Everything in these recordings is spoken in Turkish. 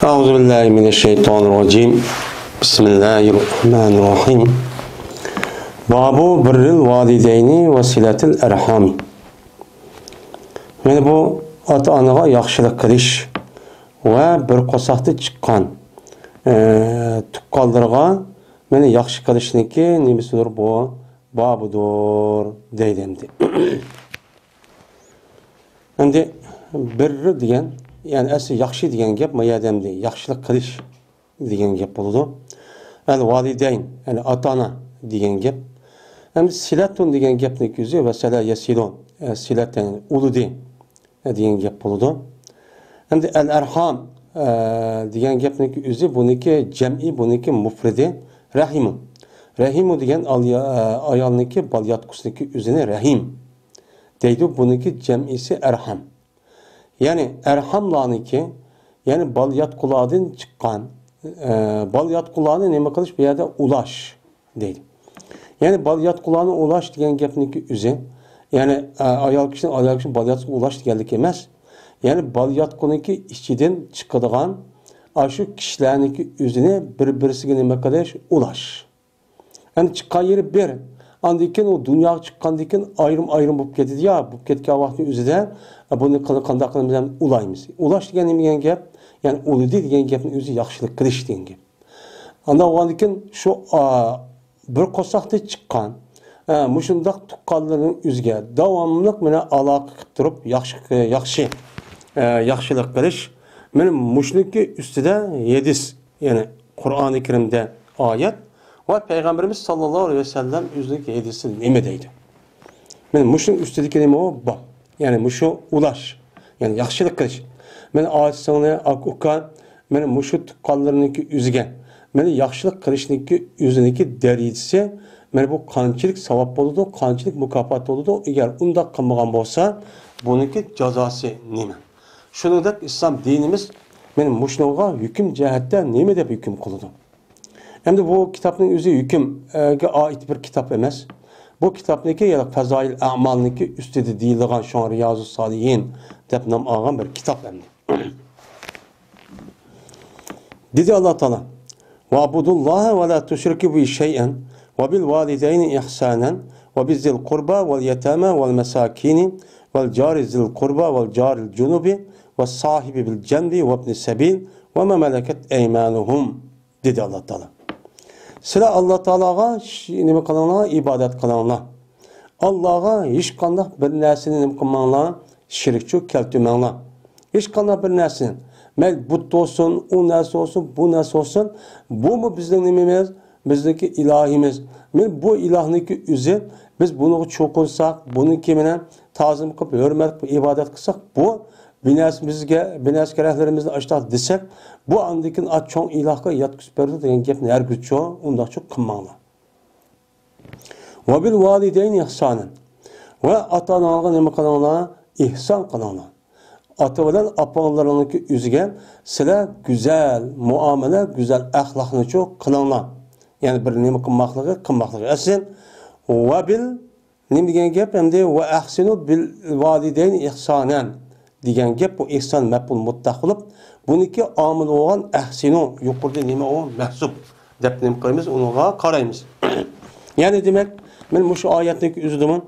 Euzubillahimineşşeytanirracim. Bismillahirrahmanirrahim. Babu birril valideyni ve silatil erhami. Yani bu ata-onaga yaxshilik qilish va bir qo'saqda chiqqan tuqqanlarga meni yaxshi qilishniki nimasidir bu babudur deydi endi. Endi birri degan, yani asli yaxshi degan gap mayadamda yaxshilik qilish degan gap bo'ladi. Al validayn, yani ata-ona degan gap. Endi silatun degan gapning o'zi va sala yasilun, silatan uludi degan gap bo'ladi. Endi al-arham degan gapning o'zi buniki jam'i, buniki mufridi rahim. Rahim degan ayolniki balyatqusniki o'zini rahim deydi, buniki jam'isi arham. Yani erhamlarniki, yani balyatqulardan chiqqan balyatqularni nima qilish bu yerda ulash deydi. Yani balyatqularni ulash degan gapniki o'zi, yani ayol kishi balyatqa ulash deganligi emas. Yani balyatquniki ichidan chiqadigan shu kishilarniki o'zini bir-birisiga nima qilish ulash. Yani chiqqan yeri bir. Andan keyin u dunyoga chiqqandan keyin ayrim bo'lib ketadi. Ya, bo'lib ketgan vaqtning o'zida buni qanday qilamiz ham ulaymiz. Ulash degan nima degan gap? Yani uludi degan gapning o'zi yaxshilik qilish degan gap. Andan keyin shu bir qo'saqda chiqqan mushundaq tuqqanlarning o'ziga davomli mana aloqa qilib turib yaxshilik qilish. Mana mushniki ustida 7, yani Qur'oni Karimda oyat ve Peygamberimiz sallallahu aleyhi ve sellem yüzlük hedisi nime deydi? Yani muşun üstündeki nime o? Bu. Yani muşu ulaş. Yani yaxşılık kılış. Yani ağaç sana akuka, yani muşu tukallarındaki üzgen. Yani yaxşılık kılışındaki üzerindeki derecesi, yani bu kançılık savap oldu, kançılık mukafat oldu. Eğer unda kılmagan olsa, bununki cezası nime? Şunu da İslam dinimiz, yani muşnuğa hüküm cihette nime de hüküm kıldı. Hem de bu kitabın özü hükümge ait bir kitap emas. Bu kitapniki ya da Fazail A'malniki üstüde deyildiğin şu Riyazu Salihin dep nam algan bir kitap endi. Dedi Allah Teala: "Ve abudullaha ve la tuşriku bi şey'en ve bil valideyni ihsanen ve bizil kurba vel yetama vel mesakin vel cari zil kurba vel caril cunubi ve sahibi bil cenbi ve ibn sebil ve ma meleket eymanuhum." Dedi Allah Teala. Sıra Allah Teala'ga nima qilinglar, ibodat qilinglar. Allah'a hech qanday bir narsani nima qilmanglar, shirkchi keltirmanglar. Hech qanday bir narsani, mayli but olsun, u narsa olsun, bu narsa olsun, bu mu bizning nimamiz, bizniki ilohimiz. Men bu ilohniki o'zi, biz buni cho'qinsak, buni kimini ta'zim qilib, hurmat qilib ibodat qilsak, bu binaskarlarimizni ashta desak, bu andikin cho'ng ilohga yetkazib berdi degan gapni hargiz undaqcha qilmanglar. Va bil valideyni ihsanan. Va ota-onaga nima qilinglar? Ihson qilinglar. Ota bilan opanglarninki o'ziga sizlar go'zal muomala, go'zal axloqni qilinglar. Yani bir nima qilmoqligi asin. Va bil nima degan gap endi va ahsinu bil valideyni ihsanan degan gap bu ihson maf'ul mutlaq bo'lib, buniki omil bo'lgan ahsinu yuqorida nima o mahsub deb nima qilamiz, unga qaraymiz. Yani demak, men shu oyatning o'zidaman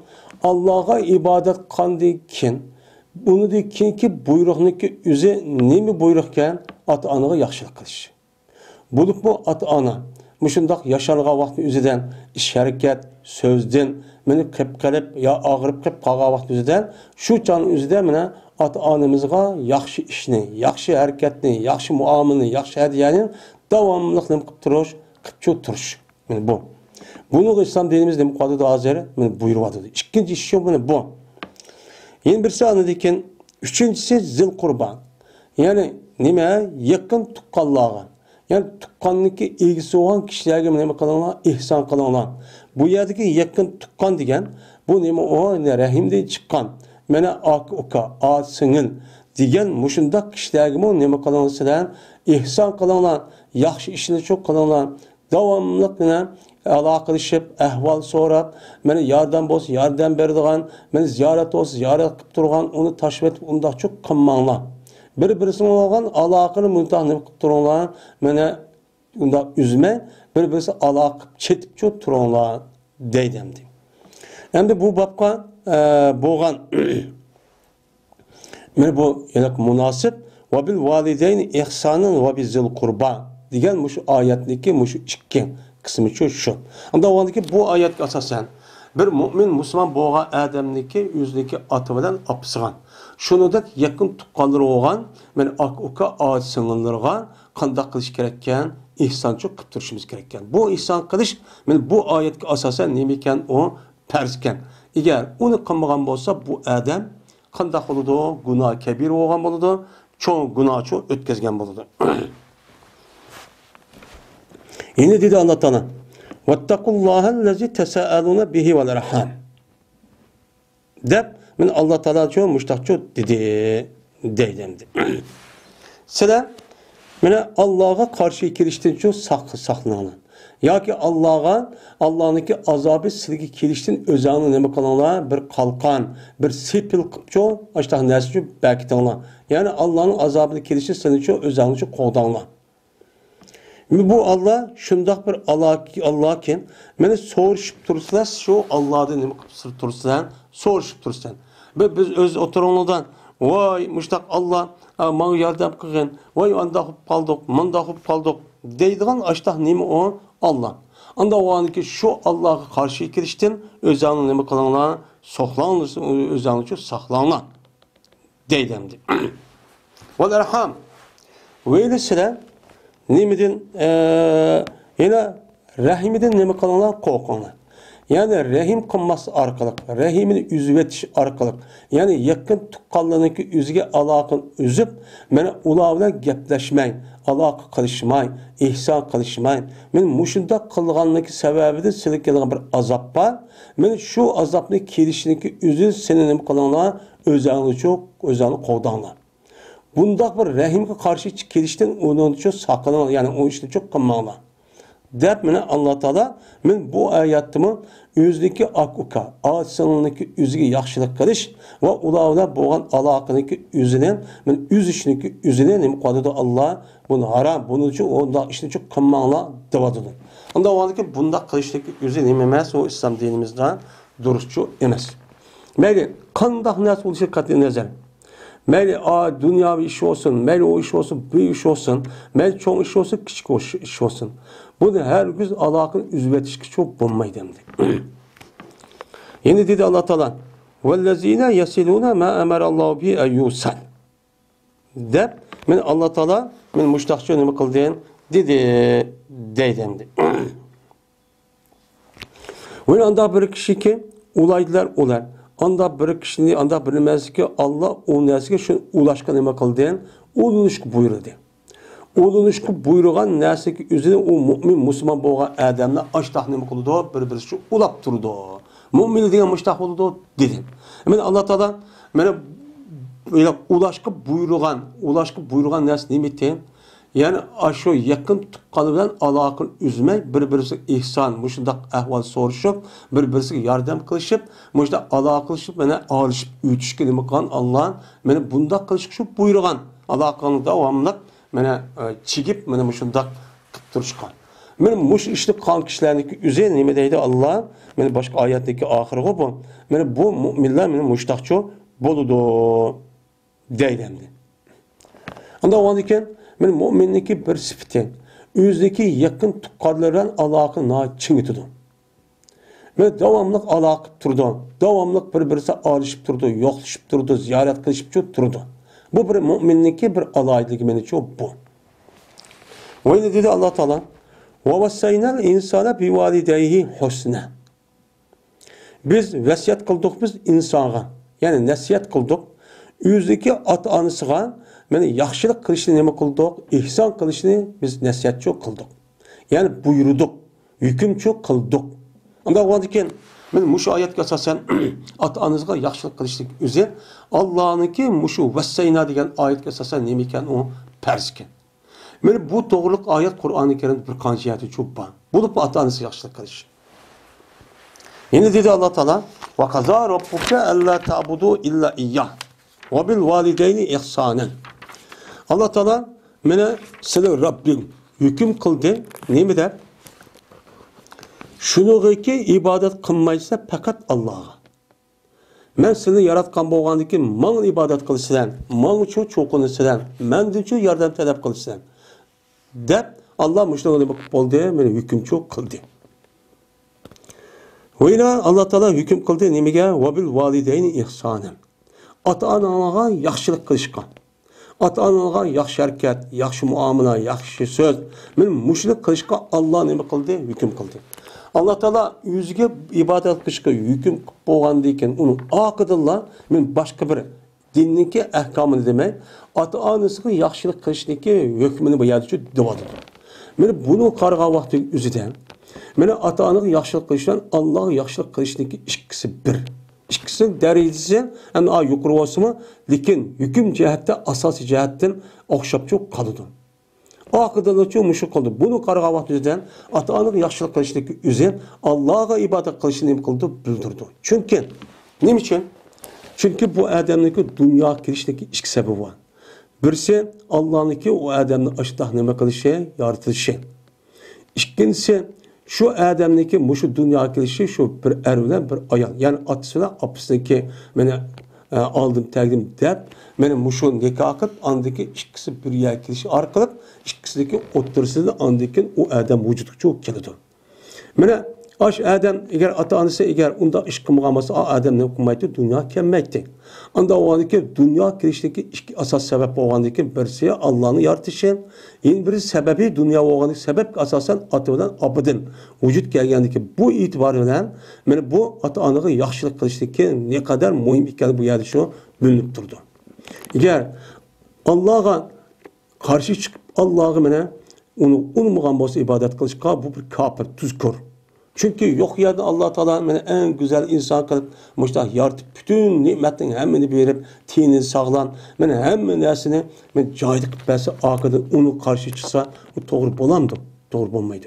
Allohga ibodat qilgandan bundan keyingi buyruqniki o'zi nima buyruq ekan? Ota-onaga yaxshilik qilish. Bo'lib bu ota-ona mushundaq yashalgan vaqtning o'zidan ish harakat, so'zdan meni qilib yo og'rib qolgan vaqt o'zidan shu chog'ning o'zida mana ota-onamizga yaxshi ishni, yaxshi harakatni, yaxshi muomalani, yaxshi hadiyani davomli qilib turish. Mana bu. Buni İslam dinimiz nima qiladi hozir? Mana buyuryapti. Ikkinchi ish mana bu. Yana birisi anadikin, uchinchisi zil qurban. Ya'ni nima? Yaqin tuqqanlarga. Yani tuqqanniki ilgisi olan kişilerge nima qilinglar? İhson qilinglar. Bu yerdagi yaqin tuqqan degan, bu nima o rahimdan chiqqan. Mana aka, singil degan mushundaq kishilarga nima qilinglar sizlar? İhson qilinglar, yaxshi ishni qilinglar. Davomli aloqa qilishib, ahvol so'rab, mana yordam bo'lsa, yordam beradigan, mana ziyorat bo'lsa, ziyorat qilib turgan, uni tashvit undaq qilmanglar. Bir-birisine olan alaqını müntahını turunlar, mene unda üzme, bir-birisi alaqıp çetip ço turunlar deydemdi. Hem bu babqa boğan mene bu yalak münasip ve bil valideyni ihsanan ve bizil kurba degan muş ayetdeki muş ikki kısmı şu. Anda oğandaki bu ayetga asasen bir mümin Müslüman boğa adamniki yüzdeki atı bilen apsıgan. Şunudak yakın tuqqanları olgan men ak-uka ağaçsınlarga qandaq qilish kerakkan, ihsançı qilib turishimiz kerakkan. Bu ihsan qilish men bu oyatga asosan nima ekan o farzkan. Agar uni qilmagan bo'lsa bu odam qandaq bo'ladi? Gunoh kabir bo'lgan bo'ladi, cho'ng gunohchi o'tkazgan bo'ladi. Yine dedi Allah Teala: "Vettakullahallazi tesaaluna bihi vel arham." Deb men Allah Teala çoğu müştakçı dedi deydimdi. Sizler mene Allah'a karşı kiriştin çoğu saklanın. Ya ki Allah'ınki azabı silgi kiriştin özağını neme kalanlar bir kalkan, bir sipil çoğu açtaq nesi çoğu belki tanlar. Yani Allah'ın azabını kiriştin senin çoğu özağını çoğu kovdanlar. Bu Allah şundak bir Allah ki beni soruşup durursan şu Allah'da neme kıpsır durursan soruşup durursan. Biz öz oturumludan vay müştak Allah bana yardım kılın, vay anda hop kaldık, manda hop kaldık deydiğin açtaq neme o Allah. Anda o an ki şu Allah'a karşı kiriştin özağını neme kılanlar soğlanırsın özağını çok saklanlar deydemdi. Vel erham veylesine nimidin yine rahimidin neme kılanlar korkanlar. Yani rahim kılması arkalık, rahimini üzvetiş arkalık. Yani yakın tuqqanlarınki üzge alaqın üzüp, mene ulavla gepleşmeyin, alaqı kılışmayın, ihsan kılışmayın. Men muşunda kılganlıki sebebidir, silik gelgen bir azap var. Men şu azapını kelişiniki üzül, senin neme kılanlar özağını çok, özağını kovdanlar. Bundak bir rahimke karşı kelişten onu çok saklanlar, yani o işte çok kılmanlar. Dep mene Allah Teala men bu ayatımı yüzdeki akuka ağaçsanındaki üzüge yaxşılık kılış ve ulavda boğan alaqınıki üzünen men üz işiniki üzünen nemi qadıdı Allah bunu haram bunu için onda işini çok kımmanla devadıdı. Onda o ki bunda kılıştaki üzü nememez o İslam dinimizden duruşçu emez. Meyli kandak nasıl oluşur katli nezer. Meyli dünyavi iş olsun, meyli o iş olsun, büyük iş olsun, meyli çoğun iş olsun, küçük iş olsun. Bu da her gün alakın üzvetişki çok bulmayı demdi. Yine dedi Allah Teala: "Vellezine yasiluna ma emarallahu bi ayyusan." Dep men Allah Teala men müştakçı nime kıldığın dedi deydemdi. Ve anda bir kişi ki ulaydılar olar. Anda bir kişini anda bilmez ki Allah o nesike şu ulaşka nime kıldığın ulunuşku buyurdu. Ulunuşku buyurgan nesike üzerine o mümin Müslüman boğan adamla açtaq nime kıldı bir şu ulap durdu. Mümin diye müştak oldu dedim. Hemen Allah Teala mene böyle ulaşka buyurgan nes nimeti yani aşo yakın tuqqanı bilen alaqın üzme birbirisi ihsan muşundaq ahval soruşup birbirisi yardım kılışıp muşda alaqa kılışıp mene alışıp ütüşke nime kılan Allah mene bunda kılışıp şu buyurgan alaqanı davamlıq mene çigip mene muşundaq kıptırışkan. Men muş işlik kan kişilerdeki üzerine nime deydi Allah? Men başka ayetteki ahırı bu. Men bu müminler men muştakçı boludu deydemdi. Anda o andiken men müminniki bir siften yüzdeki yakın tuqqanlardan alaqı na çingitudu. Men davamlıq alaqı turdu. Davamlıq birbirisi alışıp turdu, yoqlaşıp turdu, ziyaret kılışıp turdu. Bu bir müminniki bir alaydık meniço bu. Öyle dedi Allah Teala: وَوَسَّيْنَا الْاِنْسَانَ بِوَالِدَيْهِ حُسْنًا. Biz vesiyet kıldık biz insana. Yani nesiyet kıldık. Yüzdeki ata-anasıga yani yaxşılık kılışını neme kıldık? İhsan kılışını biz nesiyet çok kıldık. Yani buyurduk. Hüküm çok kıldık. Ama o andiken men muşu ayetke asasen ata-anasıga yaxşılık kılıştık üzere Allah'ınki muşu vesseyna degen ayetke asasen neme iken o perziken. Men bu doğruluk ayet Kur'an-ı Kerim bir kanciyatı çok var. Bulup ata-anası yaxşılık kılış. Yine dedi Allah Teala: "Ve kaza rabbuke alla ta'budu illa iyyah ve bil valideyni ihsanen." Allah Teala mene seni Rabbim hüküm kıldı. Nemi der? Şunu ki ibadet kılmaysa fakat Allah'a. Men seni yaratkan boğandaki man ibadet kılısıdan, man üçün çoğunusıdan, men üçün yardım talep kılısıdan. Dep Allah müşterine bakıp oldu, mene hüküm çok kıldı. Ve yine Allah Teala hüküm kıldı nemige ve bil valideyni ihsanen. Ata-anaga yaxşılık kılışkan. Ata-anaga yaxşı hareket, yaxşı muamele, yaxşı söz. Men müşrik kılışkan Allah neme kıldı? Hüküm kıldı. Allah Teala yüzüge ibadet kılışkan hüküm boğandıyken onun akıdıllah men başka bir dinninki ahkamını demek. Ata-anasıga yaxşılık kılışniki hükmünü bu yerde devadı. Men bunu qarğa vakti üzüden. Men ata-anaga yaxşılık kılıştan Allah'a yaxşılık kılışniki ikisi bir. İkisinin derecesi hem daha yukarı olsa mı? Lakin hüküm cihette asasi cihetten okşap çok kalıdı. O akıda çok müşrik oldu. Bunu qarğa vakti üzüden ata-anaga yaxşılık kılışniki üzüden Allah'a ibadet kılışını kıldı, bildirdi. Çünkü ne için? Çünkü bu adamdaki dünya kirişteki iki sebebi var. Birisi Allah'ınki o adamın aşıtah neme kılışı, yaratılışı. İkincisi şu adamdaki şu dünya kirişi şu bir ervlen bir ayal. Yani atısıyla apısındaki beni aldım təqdim deyip benim şu nikahıp andaki ikisi bir yer kirişi arkalıp ikisindeki oturusunda andaki o adam vücudu çok kelidi. Mene aş adam eğer ata-anası eğer onda iş kılmamasa adam ne kılmaydı dünya kelmeydi. Anda o andaki dünya kirişteki iki asas sebep olgandaki birisi Allah'ın yaratışı, yeni bir sebebi dünya olgandaki sebep asasen atıdan abidin vücut gelgendeki bu itibarıyla yani bu ata-anaga yaxşılık kılıştaki ne kadar mühim iken bu yerde şu bölünüp durdu. Eğer Allah'a karşı çıkıp Allah'ı mene onu unutmayan olsa ibadet kılışka bu bir kafir, tuzkur. Çünkü yok yerde Allah Teala beni en güzel insan kılıp müştah yaratıp bütün nimetin hemini verip tini sağlan beni hem nersini ben cahillik besi akıdı onu karşı çıksa bu doğru bulamdı. Doğru bulmaydı.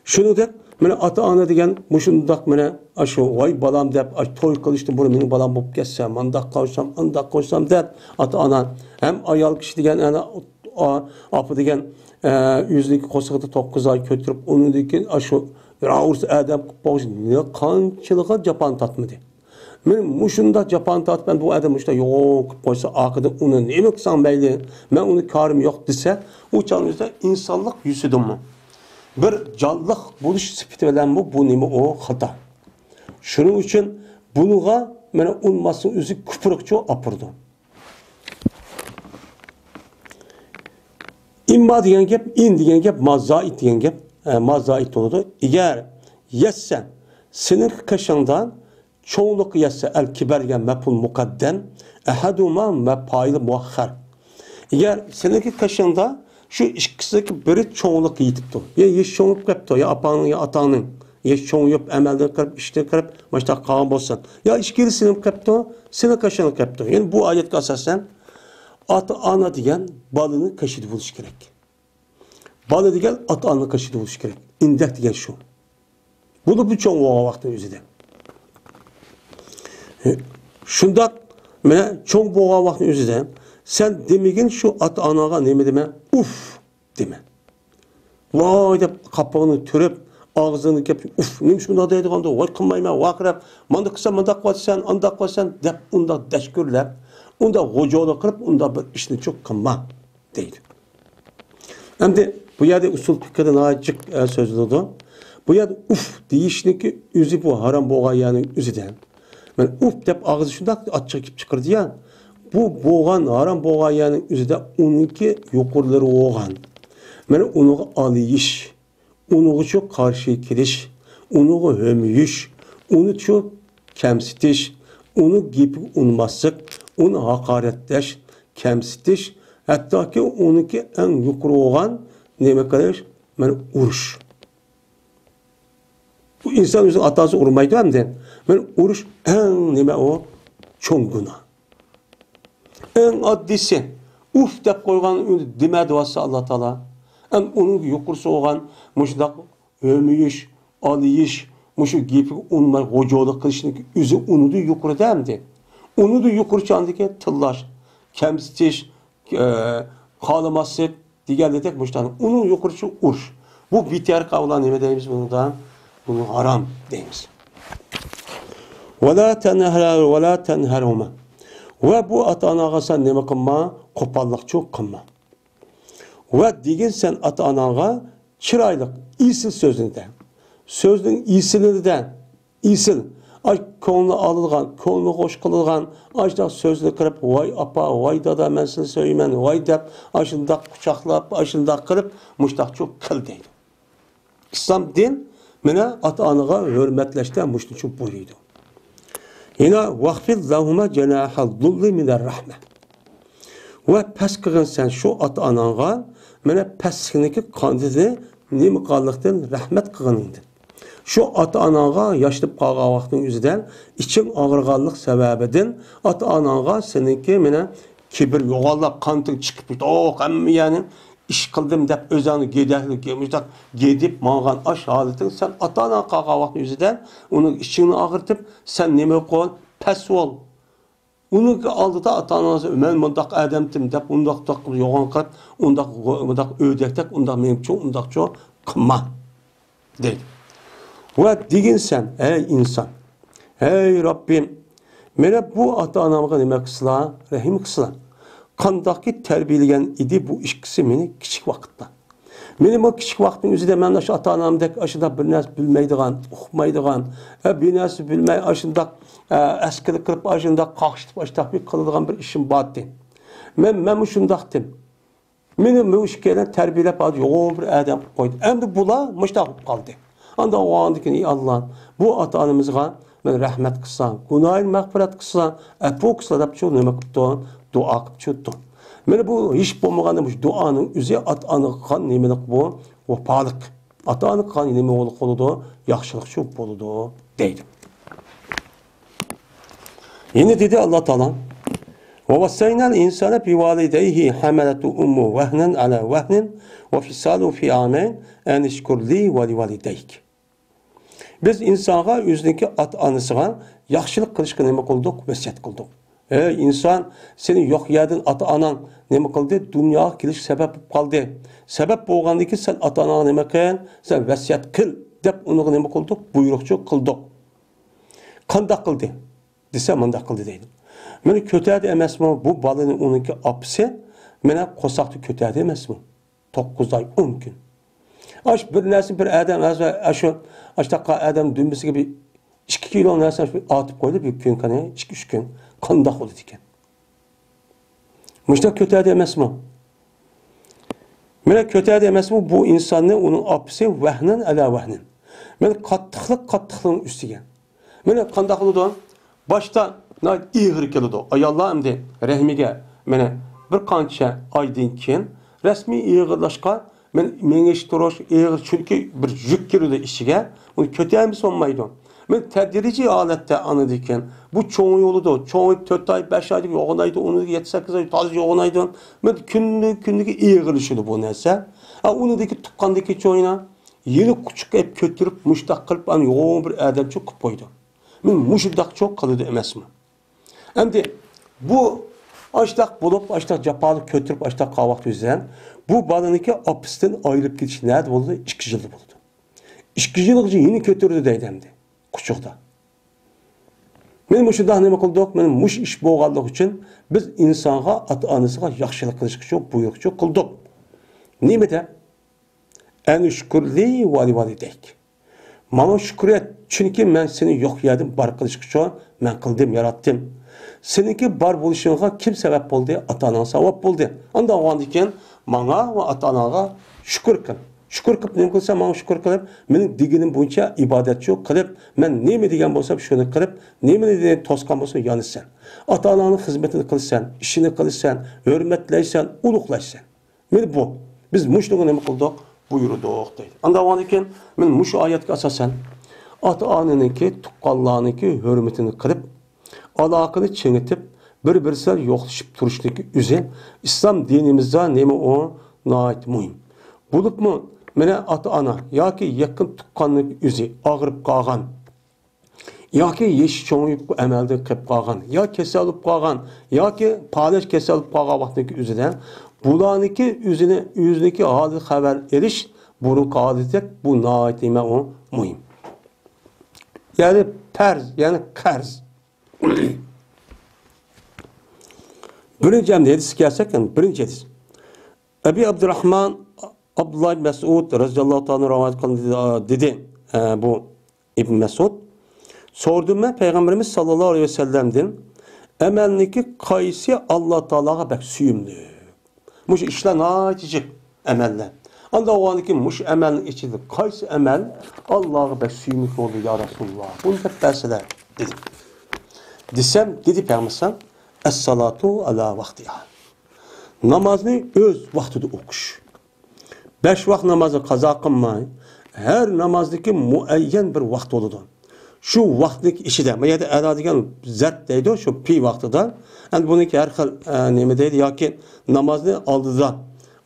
Şunu da beni ata-ana degen muşundak beni aşu vay balam deyip toy kılıştım bunu benim balam bulup geçsem andak koysam andak koysam deyip ata-ana hem ayal kişi degen yani apı degen yüzlük kosuğu 9 ay götürüp onu degen aşu Raurs adam boş ne kançılığa Japan tatmadı. Men muşunda Japan tat ben bu adam işte yok boysa akıda onu ne yoksan belli. Ben onu karım yok dese o çalmışda insanlık yüzüdüm mü? Bir canlılık buluş sıfatı bilen bu nemi o hata. Şunun için bunuğa mene unmasın üzü küpürükçü apırdı. İmma diyen gep, in diyen gep, mazait diyen gep. Mazait oldu. Eğer yessen senin kaşından çoğunluk yesse el kibergen mepul mukaddem ehaduma mepaylı muakhar. Eğer seninki kaşında şu ikisindeki biri çoğunluk yitipti. Ya yeş çoğunluk yaptı ya apanın ya atanın. Yeş çoğunluk yap emelden kırıp işte kırıp başta kalan bolsan. Ya işkili senin yaptı senin kaşınlık yaptı. Yani bu ayet asasen ata-ana diyen balını kaşıdı buluş gerek. Balı diyen ata-ana kaşıdı buluş gerek. İndek diyen şu. Bunu bir çoğun oğa vakti özüde. Şundak mene çoğun oğa vakti özüde sen demegin şu ata-anaga neme deme uf deme. Vay deyip kapağını törüp ağzını kepip uf neymiş bunda deydi kandı vay kılmayma vakırep manda kısa manda kvatsan anda kvatsan dep onda deşkürlep onda hocalı kırıp onda bir işini çok kılma deydi. Hem de bu yerde usul fikirden açık sözlüdü. Bu yerde uf deyişindeki üzü bu haram boğa yani üzüden. Ben uf deyip ağzı şundak açık çıkırdı ya. Bu boğan haram boğa yani üzüde onunki yukarıları oğan. Ben onu alıyış, onu çok karşı kiriş, onu hömüyüş, onu çok kemsitiş, onu gibi unmasık, onu hakaretleş, kemsitiş, hatta ki onunki en yukarı oğan neme kadar ben uruş. Bu insan üzerine atası urmaydı hem de ben uruş en neme o çoğun günah. En addisi uf deyip koygan demedi vasa Allah Teala. En onun yukarısı olan muşdak ömüyüş, alıyış, muşu gibi unlar hocalık kılışını üzü unudu yukarı demdi. Unudu yukarı çandaki tıllaş, kemsitiş, xalamaslik deganidek muştan. Onun yuqorichi urush. Bu bitar qavlan nima deymiz bunda? Bunu haram deymiz. Ve la tenherhuma. Ve bu ata-anaga sen nima qilma? Qo'pollikchi qilma. Ve degin sen ata-anaga chiroyli, isil so'zingda. So'zning isilida, isil ko'ngli alınğan, ko'ngli xo'sh qilgan, aşda so'zni qilib, voy apa, voy dada, men seni söymen, voy deb, aşında quchoqlab, aşında qilib, mushtaqchu qil deydi. İslam din mana ata-onaga hurmatlashdan mushtichu buyurdi. Yana vaqfil lahuma janahal dhulli minar rahma. Ve pes qilgan sen şu ata-onaga mana pastlikniki qandini nima qilganlikdan rahmat qilganingdan. Şu ata-anaga yaşlıb qalğan vaqtın üzüdən için ağırğanlıq səbəbidən ata-anaga seninki mənə kibir yoğallab qantın çıxıb hamma yəni iş qıldım deb özünü gedəklik yemişdak gedib mağan aş halitin sen ata-anaga qalğan vaqtın üzüdən onun içini ağırtıb sen nima qol pes ol. Onun aldıda ata-anası mən mundaq adamdım deb undaq yoğan qat undaq ödəkdək undaq menimçə undaqço qılma deydi. Ve digin sen ey insan, ey Rabbim, mene bu ata-anamga nima qısla, rahim qısla. Qandaqki terbiyeleyen idi bu işkisi meni kichik vaqtda. Meni bu kichik vaqtın üzüde men aşı ata-anamdek aşıda bir narsa bilmeydigan, uqmaydigan, bir narsa bilmey aşında askeri qilib aşında qaqşitib aştaq bir qiladigan bir işim batdi. Men şundaqdim. Meni bu işkeden terbiyelep adı yo'q bir adam qo'ydi. Endi bular mushtaq qaldı. Anda o andaki Allah bu ata-anamızga men rahmet qilsan, günahın mağfiret qilsan, afu qilsa deb şu nima qildi? Dua qilib çutdi. Meni bu hiç bo'lmaganda bu duanın o'zi ata-anaga qilgan nimalik bu? Vafoliq. Ata-anaga qilgan nima bo'ladi? Yaxshilik shu bo'ladi deydi. Yine dedi Allah Taala وَوَصَّيْنَا الْاِنْسَانَ بِوَالِدَيْهِ حَمَلَتُ أُمُّهُ وَهْنًا عَلَى وَهْنٍ وَفِصَالُهُ فِي عَامَيْنِ أَنْ اِشْكُرْ لِي وَلِوَالِدَيْكِ. Biz insana yüzündeki ata-anasına yaxşılık qilishga nima qildik? Vasiyat qildik. Ey insan, seni yo'q yerdan ata-anan nima qildi? Dunyoga kelish sabab bo'lib qoldi. Sabab bo'lgandiki sen ata-anaga nima qil? Sen vasiyat qil deb uni nima qildik? Buyruqchi qildik. Qanday qildi? Desa bunday qildi deydi. Meni kötədi emasmı? Bu balının onunki apisi meni qo'saqni kötədi emasmı? 9 ay 10 gün. Aş bir narsa bir adam aşu aştaqa adam dümbisiga bir 2 kilo narsa atib qo'ydi bir kun qani 2-3 kun qandoq bo'ldi ekan. Mushta kötədi emasmı? Meni kötədi emasmı? Bu insonni onun apisi vahnan ala vahnin. Meni qattiqliqning ustiga. Meni qandoq bo'ldi? Başta İğir keldi. Ayollar endi rahmiga meni bir qancha oydan keyin rasmiy ig'irlashqa men eshitirish ig'ir chunki bir yuk kirdi ishiga uni ko'tarib solmaydi. Men tadrijiy holatda anidi ekan. Bu cho'ng yo'lida, cho'ng 4 oy 5 oylik yo'g'onaydi, uni 7-8 oy toza yo'g'onaydi. Men kunniga ig'irlashidi bu narsa. Unidagi tuqqandagi cho'yna yeni quchuq ep ko'tirib mushtaq qilib ani yo'g'on bir odamcha qilib qo'ydi. Men mushundaq cho'q qildi emasmi? Endi bu aştaq bulup, aştaq japalı kötürüp, aştaq qavaqt üzeren bu balaniki apisten ayrılıp gidiş nerede oldu? 2 yıl oldu. 2 yıllıkça yeni kötürdü deydi endi. Kuçukta. Men mushunda nima qildik? Men mush ish bo'lganligi uchun biz insonga, ota-onasiga yaxshilik qilishga shu buyruqchi qildik. Nimada? An shukri va livalidayk. Mana shukret, chunki men seni yo'q yerdan bar qilishga shu men qildim, yaratdim. Seninki bar bo'lishingga kim sabab bo'ldi? Ota-onang sabab bo'ldi. Unda o'g'andan keyin menga va ota-onaga shukr qil. Shukr qilib nima qilsam, men shukr qilib, mening deganim bo'yicha ibodatchi qilib, men nima degan bo'lsam shuni qilib, nima degan to'sqan bo'lsa yonisan. Ota-onaning xizmatini qilsan, ishini qilsan, hurmatlaysan, ulug'laysan. Men bu biz mushuni nima qildik? Buyurdik deydi. Unda o'g'andan keyin men mush oyatga asosan ota-onaniki, tuqqanlarniki hurmatini qilib alaqını çiğnetip bir-birsel yo'qlashib turishdagi o'zi islom dinimizda nima o nayt muhim. Bulupmu mene ata-ana yoki yaqin tuqqanning o'zi og'rib qolgan yoki yesh cho'ngib amalda qilib qolgan yo kasal bo'lib qolgan yoki palash kasal bo'lib qolgan vaqtdagi o'zida Bularniki yüzdeki hali haber eriş, burun kağıdıtek bu naitime o mühim. Yani perz, yani karz. Birinci hadis gelsek, yani birinci hadis. Ebi Abdurrahman Abdullah ibn Mesud radıyallahu ta'ala rivayet kıldı dedi bu İbn Mesud. Sordum ben Peygamberimiz sallallahu aleyhi ve sellem'den emelniki kaysi Allah Teala'ya bek süyümlü. Muş işler naticik emeller. Anda o anki muş emelin içinde kaysi emel Allah'a bek süyümlük oldu ya Resulullah. Bunu hep derseler dedi. Desem dedi Peygamber es-salatu ala vaktiha. Namazını öz vaktide okuş. 5 vakt namazı kaza kılmayın. Her namazdaki muayyen bir vakt oldu. Şu vaktlik işide, ya da eda degen zert deydi, şu pi vaktida. Yani bununki her xil neme deydi, ya ki namazını aldıda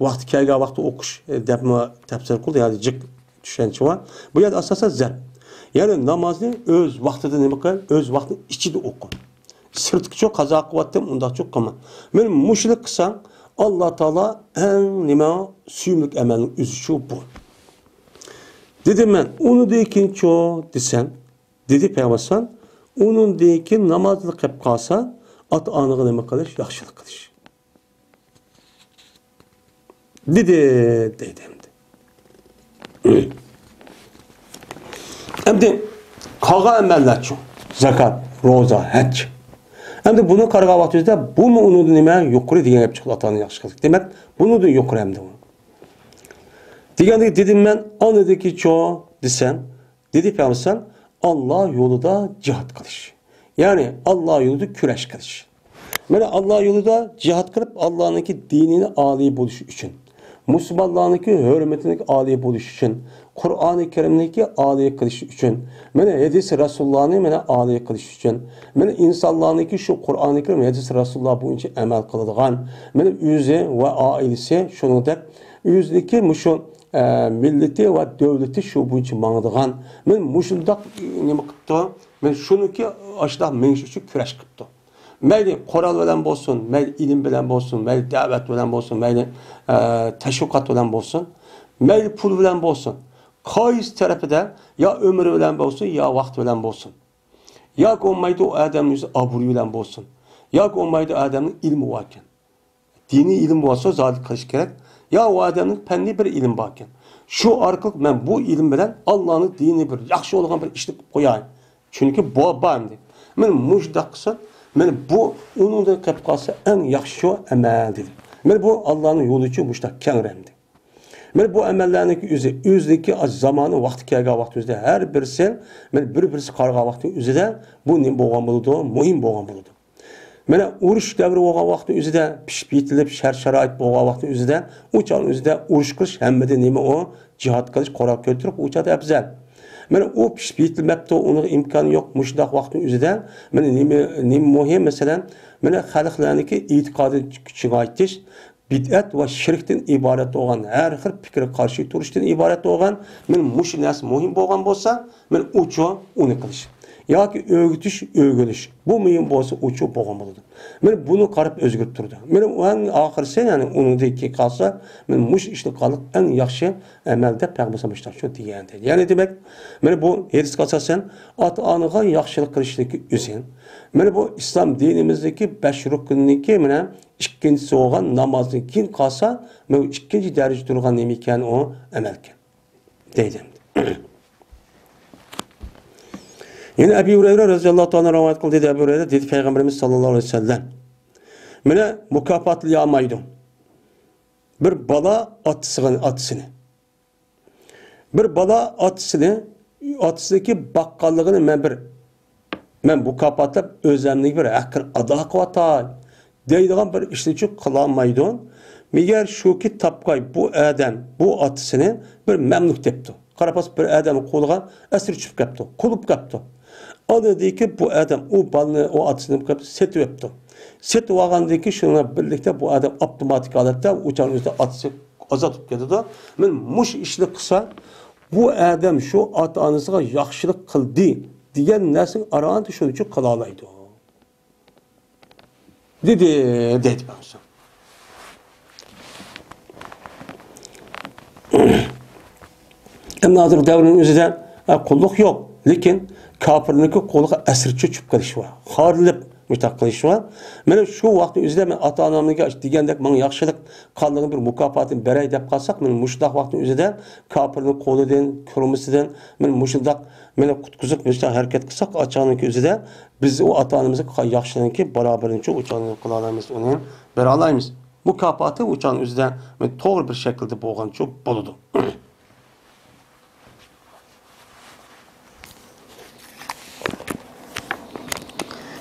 vakti kelga vakti okuş depme tefsir kıldı, yani cik düşençi var. Bu ya da asasa zert. Yani namazını öz vaktida neme kıl, öz vakti içinde oku. Sırtki çok kaza kıvattim, onda çok kılma. Ben muşlik kısan, Allah Teala en nime süymlük emelin üzüşü bu. Dedim ben, onu deyken çok desem, dedi Peygamber, onun deyken namazlık hep kalsa, at anığı neme kılış, yaxşılık kılış. Dedim. Hem de kağa emeller çok. Zakat, roza, hac. Hem de bunu karga vaktizde bu mu onu neme yukarı diyen hep çıktı atanın yaxşılık. Demek bunu da yukarı hem de onu. Degende dedim ben anıdaki çoğu desen, dedi Peygamber Allah yolunda cihat kılış. Yani Allah yolunda küreş kılış. Yani Allah yolunda cihat kılıp Allah'ınki dinini âli buluş için, Müslümanlarınki hürmetini âli buluş için, Kur'an-ı Kerim'deki âli kılış için, yani hadis-i Resulullah'ını âli kılış için, yani insanlarınki şu Kur'an-ı Kerim hadis-i Resulullah boyunca emel kılıdığan, yani yüzü ve ailesi şunu da yüzdeki şu milleti ve devleti şu boyunca mağdığan, men muşundak neme kıptı, men şunu ki aşıda menşuşu küreş kıptı. Meyli koral bilen bolsun, meyli ilim bilen bolsun, meyli davet bilen bolsun, meyli teşvikat bilen bolsun, meyli pul bilen bolsun. Kayız tarafıda ya ömür bilen bolsun, ya vakt bilen bolsun. Ya olmaydı o adamın yüzü aburu bilen bolsun. Ya olmaydı adamın ilmi varken. Dini ilim varsa zaten kılış gerek. Ya o adamın penli bir ilim varken. Şu arkalık ben bu ilim bilen Allah'ın dini bir yaxşı olan bir işlik koyayım. Çünkü bu bağımdı. Ben mujda kısa, ben bu onun da kapkası en yaxşı emel dedim. Ben bu Allah'ın yolu için mujda kengremdi. Ben bu emellerindeki yüzdeki zamanı vakti kelga vakti yüzde her birisi, ben birisi karga vakti yüzde bu ne boğan buludu, muhim boğan buludu. Mana urush davri bo'lgan vaqtda o'zida pishib yetilib shart-sharoit bo'lgan vaqtda o'zida o'chani o'zida urush qilish hammada nima o jihad qilish qurol ko'tarib o'chada afzal. Mana u pishib yetilmabdi, uni imkoni yo'q mushundaq vaqtda o'zida mana nima muhim masalan mana xalqlarniki e'tiqodi kuchiga aytish bid'at va shirkdan iborat bo'lgan har xil fikr qarshi turishdan iborat bo'lgan men mush narsa muhim bo'lgan bo'lsa men uchu uni qilish yoki o'gitish, o'g'ilish. Bu mühim bo'lsa uchu bo'lgan bo'ladi. Men buni qarab o'zgarib turdi. Men eng oxirisi, ya'ni uningdagi qolsa, men mush ishni qilib eng yaxshi amalda payg'ambar sollallohu shu degandi. Ya'ni demak, men bu hadisga asosan ota-onaga yaxshilik qilishligi o'zin. Men bu islom dinimizdagi 5 rukunniki bilan ikkinchisi bo'lgan namozdan keyin qolsa, men ikkinchi darajada turgan nima ekan o amalga. deydi. Yine Ebu Hureyre radıyallahu anh'a rivayet kıldı dedi Ebu Hureyre dedi Peygamberimiz sallallahu aleyhi ve sellem. Mene mükafatlayamaydım. Bir bala atısını. Bir bala atısındaki bakkallığını men mükafatlap özlemlik bir akır ada kıvatay deydiğen bir işleçi kılamaydım. Meğer şu ki tapkay bu adam bu atısını bir memnun tepti. Karapas bir adamın koluna esir çıkıp kaptı. Kulup kaptı. O dedi ki bu adam o balını o atısını kaptı. Seti yaptı. Seti vağandaki şuna birlikte bu adam otomatik alatta uçağın üstünde atısı azatıp geldi. Men muş işli kısa bu adam şu ata-anasına yaxşılık kıldı diyen nesin arağında şunu için kılalaydı. Dedi ben sana. Hem hazır devrinin özüde kulluk yok. Lekin kafirniki kulluğa esirçi çüp kılışı var. Harılıp mütak kılışı var. Mene şu vakti özüde ben ata-anamlığa degendek bana yaxşılık kaldığını bir mukafatını berey dep kalsak, men muşdak vakti özüde kafirni koludan, kırmızıdan, men muşdak mene kutkuzuk müştak hareket kılsak, açanınki özüde biz o ata-anamızı yaxşılığınki beraberlikçe uçanını kılalayımız, onu beralayımız. Mukafatı uçan özüde men doğru bir şekilde boğan çok boludu.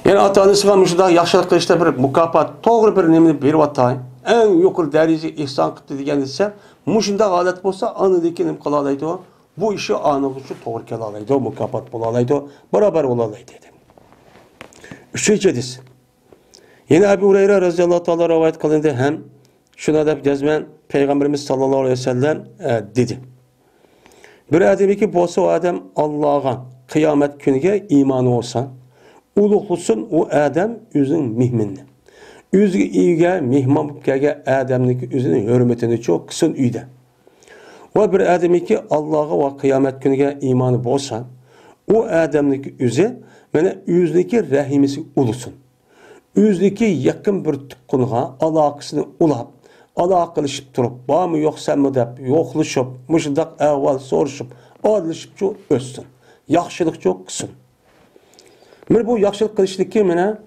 Yani ata-anasıga müşdak yaxşılık kılışta bir mukafat, doğru bir nemini berip atay. En yukarı derece ihsan kıttı degen ise, muşunda alet bolsa, anıdaki nem kılalaydı o. Bu işi anıgışı doğru kelalaydı o, mukafat bulalaydı o, beraber olalaydı dedi. Üçüncü hadis. Yine Ebu Hureyre radıyallahu ta'ala rivayet kılındı, hem şuna da cezmen Peygamberimiz sallallahu aleyhi ve sellem dedi. Bir ademi ki bolsa o adam Allah'a kıyamet günüge imanı olsa, uluqlusun o adam özün mihminni. Özü iyiga mihman kelge adamniki özünün hürmetini çok kısın uyda. Ve bir ademi ki Allah'a ve kıyamet günüge imanı bolsa, o adamniki özü mene özüniki rahimisi ulusun. Özüniki yakın bir tıkkınığa alakasını ulap, alakılışıp durup, var mı yok sen mi dep, yokluşup, mışıdak evvel soruşup, adılışıp çok özsün. Yaxşılık çok kısın. Mene bu yaxşılık kılışlık mene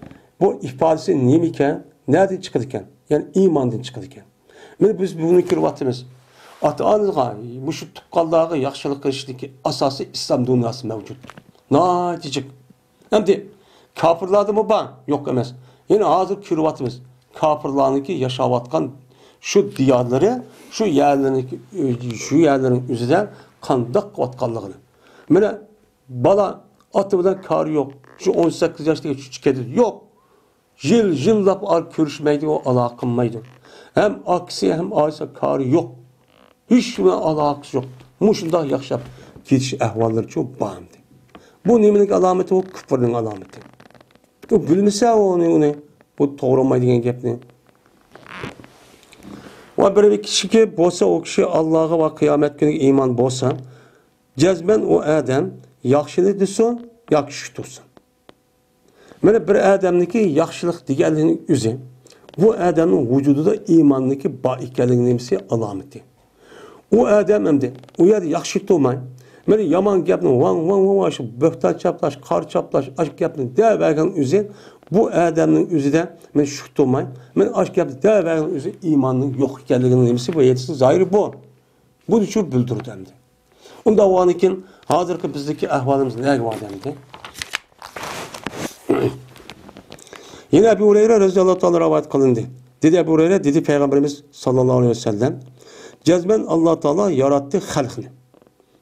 bu ifadesi neymiken, nereden çıkıdırken? Yani imandan çıkıdırken. Mene biz bunu kirvatımız. Ata-anıga, muşu tukkallağı yaxşılık kılışlık asası İslam dünyası mevcut. Naticik. Hem de kafirladı mı ban? Yok emez. Yani hazır kirvatımız. Kafirlarınki yaşavatkan şu diyarları, şu yerlerin üzerinden kandak vatkanlığını. Mene bala atımdan karı yok. Şu 18 yaştaki küçük kedi yok. Jillap ar görüşmeydi, o alakınmaydı. Hem aksi hem aysa karı yok. Hiçbir alakası yok. Muşunda yaşap geçiş ehvalları çok bağımdı. Bu nemelik alameti o küfrün alameti. O bilmese onu bu doğramaydı degen gepni. Ve bir kişi ki bolsa o kişi Allah'a ve kıyamet günü iman bolsa, cezmen o adam yaxşılık desin, yaxşı dursun. Mene bir adamniki yaxşılık degenliğinin üzü, bu adamın vücudunda imanlıki baikeliğinin nemsi alameti. O adam emdi, o yerde yaxşı durmayın. Mene yaman gepni, van, böhtan çaplaş, kar çaplaş, aşk gepni, devegan üzü, bu adamın üzü de, mene şük durmayın. Mene aşk gepni, devegan üzü imanın yok geldiğinin nemsi, bu yetisi zahiri bu. Bu düşür bildirdi emdi. Onda o anikin, hazırki bizdeki ahvalımız ne var emdi? Yine Ebu Hureyre radıyallahu ta'ala rivayet kılındı. Dedi Ebu Hureyre, dedi Peygamberimiz sallallahu aleyhi ve sellem, cezmen Allah Teala yarattı halkını.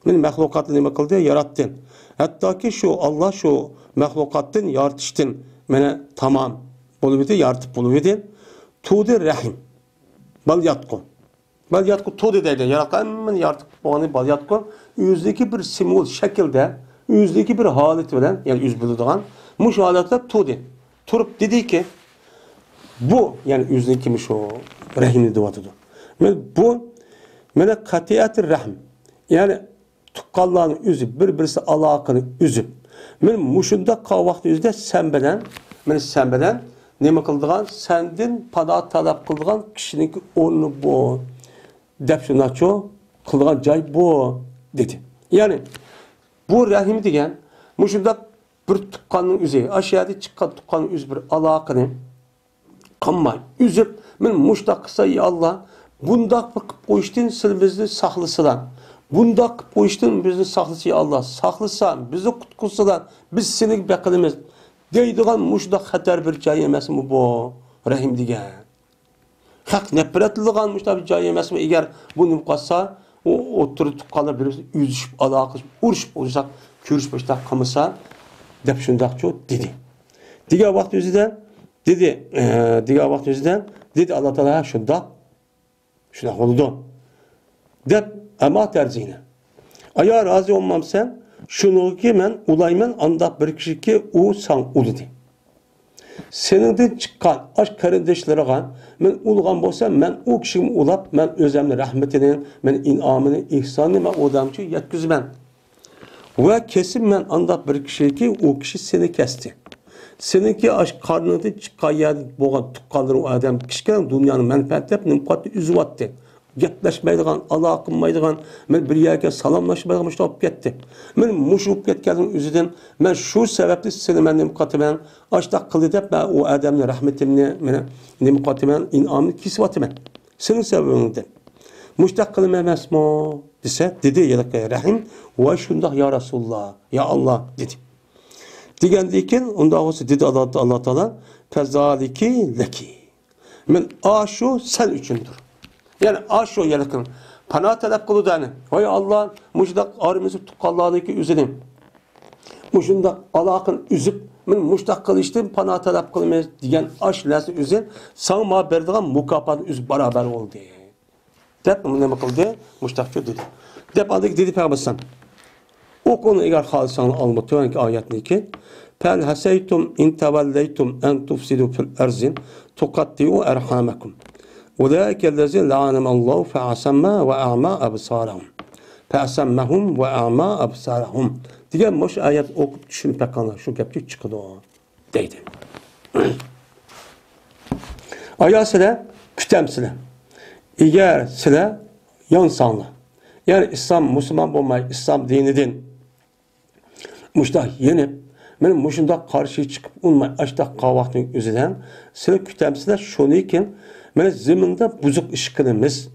Men mahlukatını nima kıldı? Yarattı. Hatta ki şu Allah şu mahlukatın yaratıştın. Mene tamam. Bulup yaratıp bulup tuğdu rahim. Bal yatku. Bal yatku tuğdu deydi. Yaratkan yaratıp boğanı bal yatku. Yüzdeki bir simul şekilde, yüzdeki bir halet bilen, yani yüz bildiğin, muş haletler tuğdu. Turup dedi ki, bu yani yüzdekiymiş o rahimli duvatıdır. Bu mene katiyat-ı rahim. Yani tukkallarını üzüp, birbirisi alakını üzüp, men muşunda kal vakti yüzde sen belen, neme kıldığın, sendin pada talep kıldığın kişinin onu bu, depşunaço, kıldığın cay bu, dedi. Yani, bu rahim degen, muşunda bir tukkanın üzü, aşağıda çıkan tukkanın üzü bir alakını, kanmay, üzüp, men muşda kısa ya Allah, bundak bir koyuştun silimizni saklısıdan. Bundak koyuştun bizni saklısı ya Allah. Saklısan, bizi kutkusudan, biz seni bekilimiz. Deydiğen muşda hater bir cay emas mı bu? Rahim degen. Hak nefretliğen muşda bir cay emas mı? Eğer bu nimkasa, o oturup kalır birisi üzüşüp, alakışıp, uruşup olacak, körüşüp, kamısa, dep şundak çok dedi. Diğer vakti yüzüden, dedi Allah Teala şundak, şuna oldu. Dep ama terzine. Aya razı olmam sen, şunu ki men ulaymen anda bir kişi ki o san uludu. Seningden chiqqan aş qarindoshlarga men ulg'an bo'lsam, men u kishini ulab, men o'zimni rahmatini, men in'omini, ihsonini men odamcha yetkazman. Va kesin men andaq bir kishiki, u kishi seni kesdi. Seninki aş qarnida chiqqan bo'lgan tuqqanlar u odam kichkina dunyoni manfaatlab nimqatni uzyapti. Gaplashmaydigan, aloqa qilmaydigan, men bir yerga salomlashmaydigan mushta olib ketdi. Men mushu olib ketganning o'zidan men shu sababli seni men nima qataman, ashtaq qildi deb men u odamni rahmatimni, meni nima qataman, in'omni kesyapman. Sening sababingdan. Mushtaq qilma emasmi? Desa, dedi Yalaqay Rahim, va shundoq ya Rasululloh, ya Allah dedi. Degandan keyin unda olsa dedi Allah Taala, fazaliki laki. Men ashu sen uchundir. Yani aşo yakın. Pana talep kılıdığını. Hay Allah, muşdak arımızı tukalladaki üzülim. Muşundak alakın üzüp, men muşdak kılıştım, pana talep kılmayız diyen aş lası üzül, sana ma berdiğen mukafat üz beraber oldu. Dep ne bakıldı? Muştakçı dedi. Dep aldık dedi Peygamber. O konu eğer halisanı almatı ki ayetini ki, Fel haseytum in tevelleytum en tufsidu fil erzin tukattiu erhamakum. أولئك الذين لعنهم الله فأعصمهم وأعمى أبصارهم فأعصمهم وأعمى أبصارهم diye moş ayet okup düşünüp bakanlar şu gapçı çıkıdı o deydi. Ayet sile kütem sile. Eğer sile yansanlı. Yani İslam Müslüman olmayı İslam dinidin muşta yenip benim muşunda karşı çıkıp unmay açtak kavakın üzerinden sile kütem sile şunu iken men zeminde buzuk iş kılımız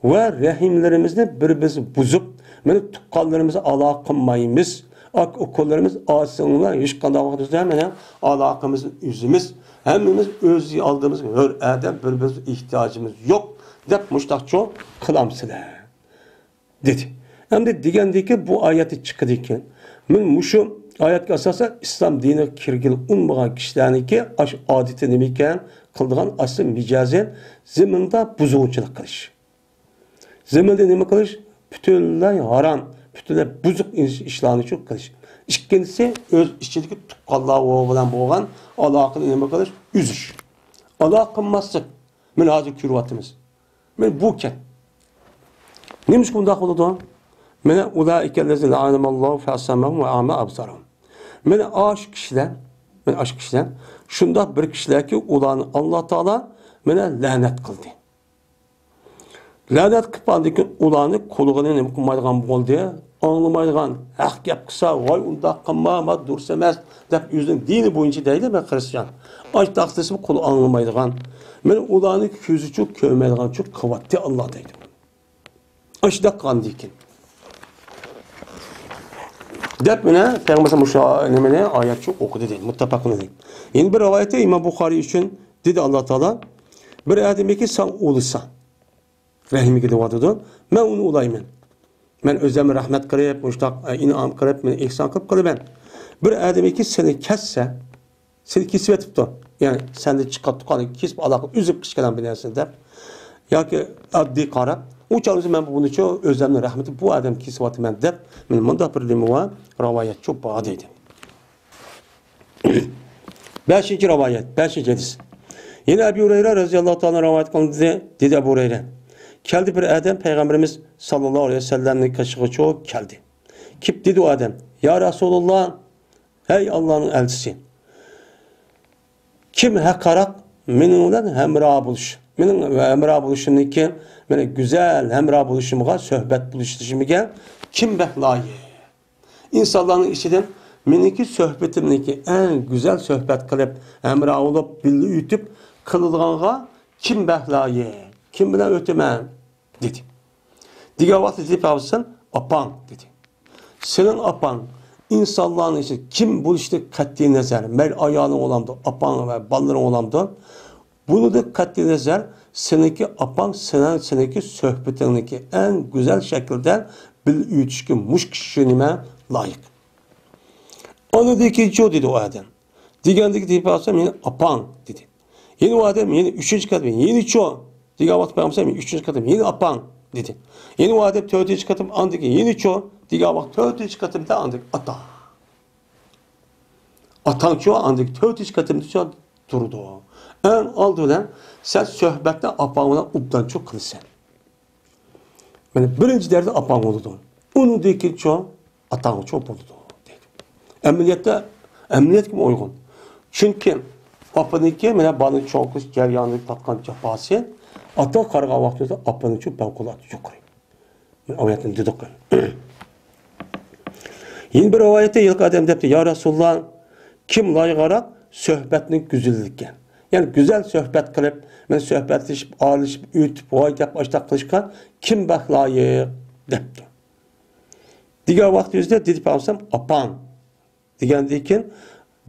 ve rahimlerimizni birbirimizi buzup, men tuqqanlarımızı alaqınmayımız, okullarımız asınlar, hiç qanday vaqtda men alaqımızı üzümüz, hemmimiz öz aldığımız hör adam birbirimize ihtiyacımız yok dep muştaqço qılamsılar dedi. Hem de degandeki bu ayeti çıkıdı ekan. Men muşu ayetga asosan İslam dini kirgil unmagan kishilarniki aş adeti nima ekan? Kıldığın asıl micazen zeminde buzuvçılık kılış. Zeminde nima kılış? Bütünlüğü haram, bütünlüğü buzuk işlerini çok kılış. İkincisi öz içindeki tuqqanlar bilan bo'lgan aloqani nima kılış? Üzüş. Aloqa qilmaslik. Men hozir ko'ryapmiz. Men bu ken. Nima shunday bo'ladi? Mena ulaikallazina la'anamallohu fa'asamahum va a'ma absarahum. Mena aşk kişiler, men aşk kişiler şunda bir kişiler ki ulanı Allah Teala mene lanet kıldı. Lanet kıpandı ki ulanı koluğunu nemi kılmaydıgan boldu, anlamaydıgan, haq gap kısa, vay unda kılmama dursemez, dep yüzün dini boyunca değil ben Hristiyan. Aç taksisi kolu anlamaydıgan, men ulanı közü çok kövmeydigan, çok kıvatti Allah deydi. Aç da kandı ki. Dep mene Peygamber müşahane ayet çok okudu değil, muttafakun edin. Yeni bir rivayette İmam Bukhari için dedi Allah Teala, bir ademi ki sen ulusan, rahimi ki devadıdır, ben onu ulayım. Ben özlemi rahmet kırıp, müştak inam kırıp, ben ihsan kırıp ben. Bir ademi ki seni kesse, seni kesip etipti. Yani sen de çıkarttık, kesip alakı, üzüp kışkadan bilersin dep. Ya ki addi karab, o çalışı ben bunu çok özlemli rahmeti bu adam kisvatı ben dep, ben manda bir limi var, rivayet çok bağlıydı. Beşinci rivayet, beşinci hadis. Yine Ebu Hureyre radıyallahu ta'ala rivayet kılındı dedi Ebu Hureyre. Geldi bir adam Peygamberimiz sallallahu aleyhi ve sellem'in kaşığı çok geldi. Kip dedi o adam, ya Resulullah, hey Allah'ın elçisi. Kim hakarak menimle hemra buluş. Benim hemra buluşumdaki benim güzel hemra buluşumga, sohbet buluşumga kim behlayı? İnsanların içinden meniki sohbetimdeki en güzel sohbet kılıp hemra olup billi ütüp kılılğanğa kim behlayı? Kim bilen ötemen? Dedi. Diğer vakti deyip avsın, apan dedi. Senin apan insanların için kim buluştu katli nazar, mel ayağının olamdı, apan ve balların olamdı. Bunu da katli nazar, seninki apan, seninki sohbetindeki en güzel şekilde bil ütüşkü muş kişiliğine layık. Onu dedi ki, co dedi o adam. Diğerdeki deyip avsın, yine apan dedi. Yeni o adam, yeni üçüncü katım, yeni co. Diğer vakti peygamber üçüncü katım, yeni apan dedi. Yeni o adam dördüncü katım andık, yeni co. Diğer vakti dördüncü katımda andık, ata. Atan co andık, dördüncü katımda co. durdu. En aldıdan sen söhbette apağına ubdan çok kılsan. Yani birinci derdi apağın oldu. Onun değil çok atağın çok oldu. Emniyet gibi uygun. Çünkü apanınki mene bana çok kız ceryanlık takkan cefası ata karga vaktinde apanın çok benkulat yukarı. Ayetin dedik. Yine bir ayette yılk adam depti ya Resulullah kim layıqarak söhbetinin güzelliği. Yani güzel söhbet kılıp, men söhbetleşip, ağırlaşıp, ütüp, vay gap açtak kılışkan kim bak layık depti. Diğer vakti yüzde dedi peygamberim apan. Digen dikin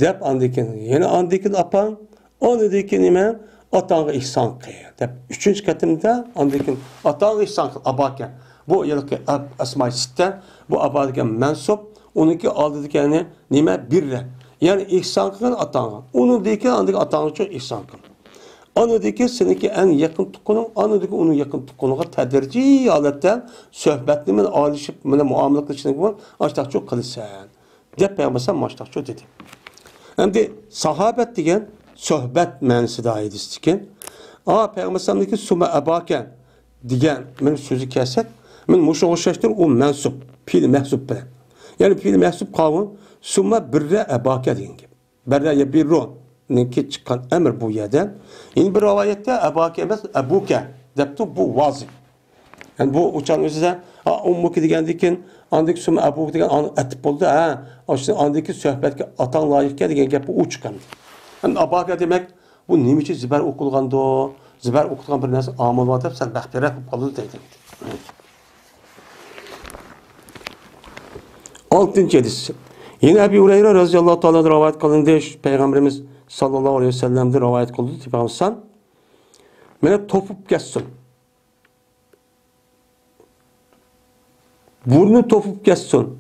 dep andikin. Yine andikin apan, onu dikin ime atağı ihsan kıyır. Dep üçüncü katımda andikin atağı ihsan kıyır. Abaken. Bu yılki asma-i sitte, bu abaken mensup, onunki aldı dikeni nime birre. Yani ihsan kıyır atağı. Onu dikin andikin atağı çok ihsan kıyır. Onu dikin seninki en yakın tukunun, onu dikin onun yakın tukunuğa tedrici haletten söhbetlimin alışıp muamelik içinde var, açtak çok kılırsan. Dep peygamber maçtak çok dedi. Hem de sahabet diyen sohbet mənisi dahi istiken. Ama peygamberimizdeki suma abaken diyen benim sözü kesek, ben muşoğuşlaştır o mensup, pil mehsup bilen. Yani pil mehsup kavun suma birre abake diyen gibi. Birre ya birro ki çıkan emir bu yerden. Yine bir rivayette abake emez abuke deptu bu vazı. Yani bu uçan özüde ummuki diyen dikin andık suma abuk diyen etip oldu. Andaki söhbetke atan layıkken diyen gap bu uçkan. Yani abake demek bu neymiş ziber okulganda o ziber okulan bir narsa amal var deb sen baxtiyar qoldi deydi. 6-cı hadis. Yine Ebu Hureyre radıyallahu ta'ala rivayet kılındı. Peygamberimiz sallallahu aleyhi ve sellem'de rivayet kıldı. Peygamber mene topup geçsin. Burnu topup geçsin.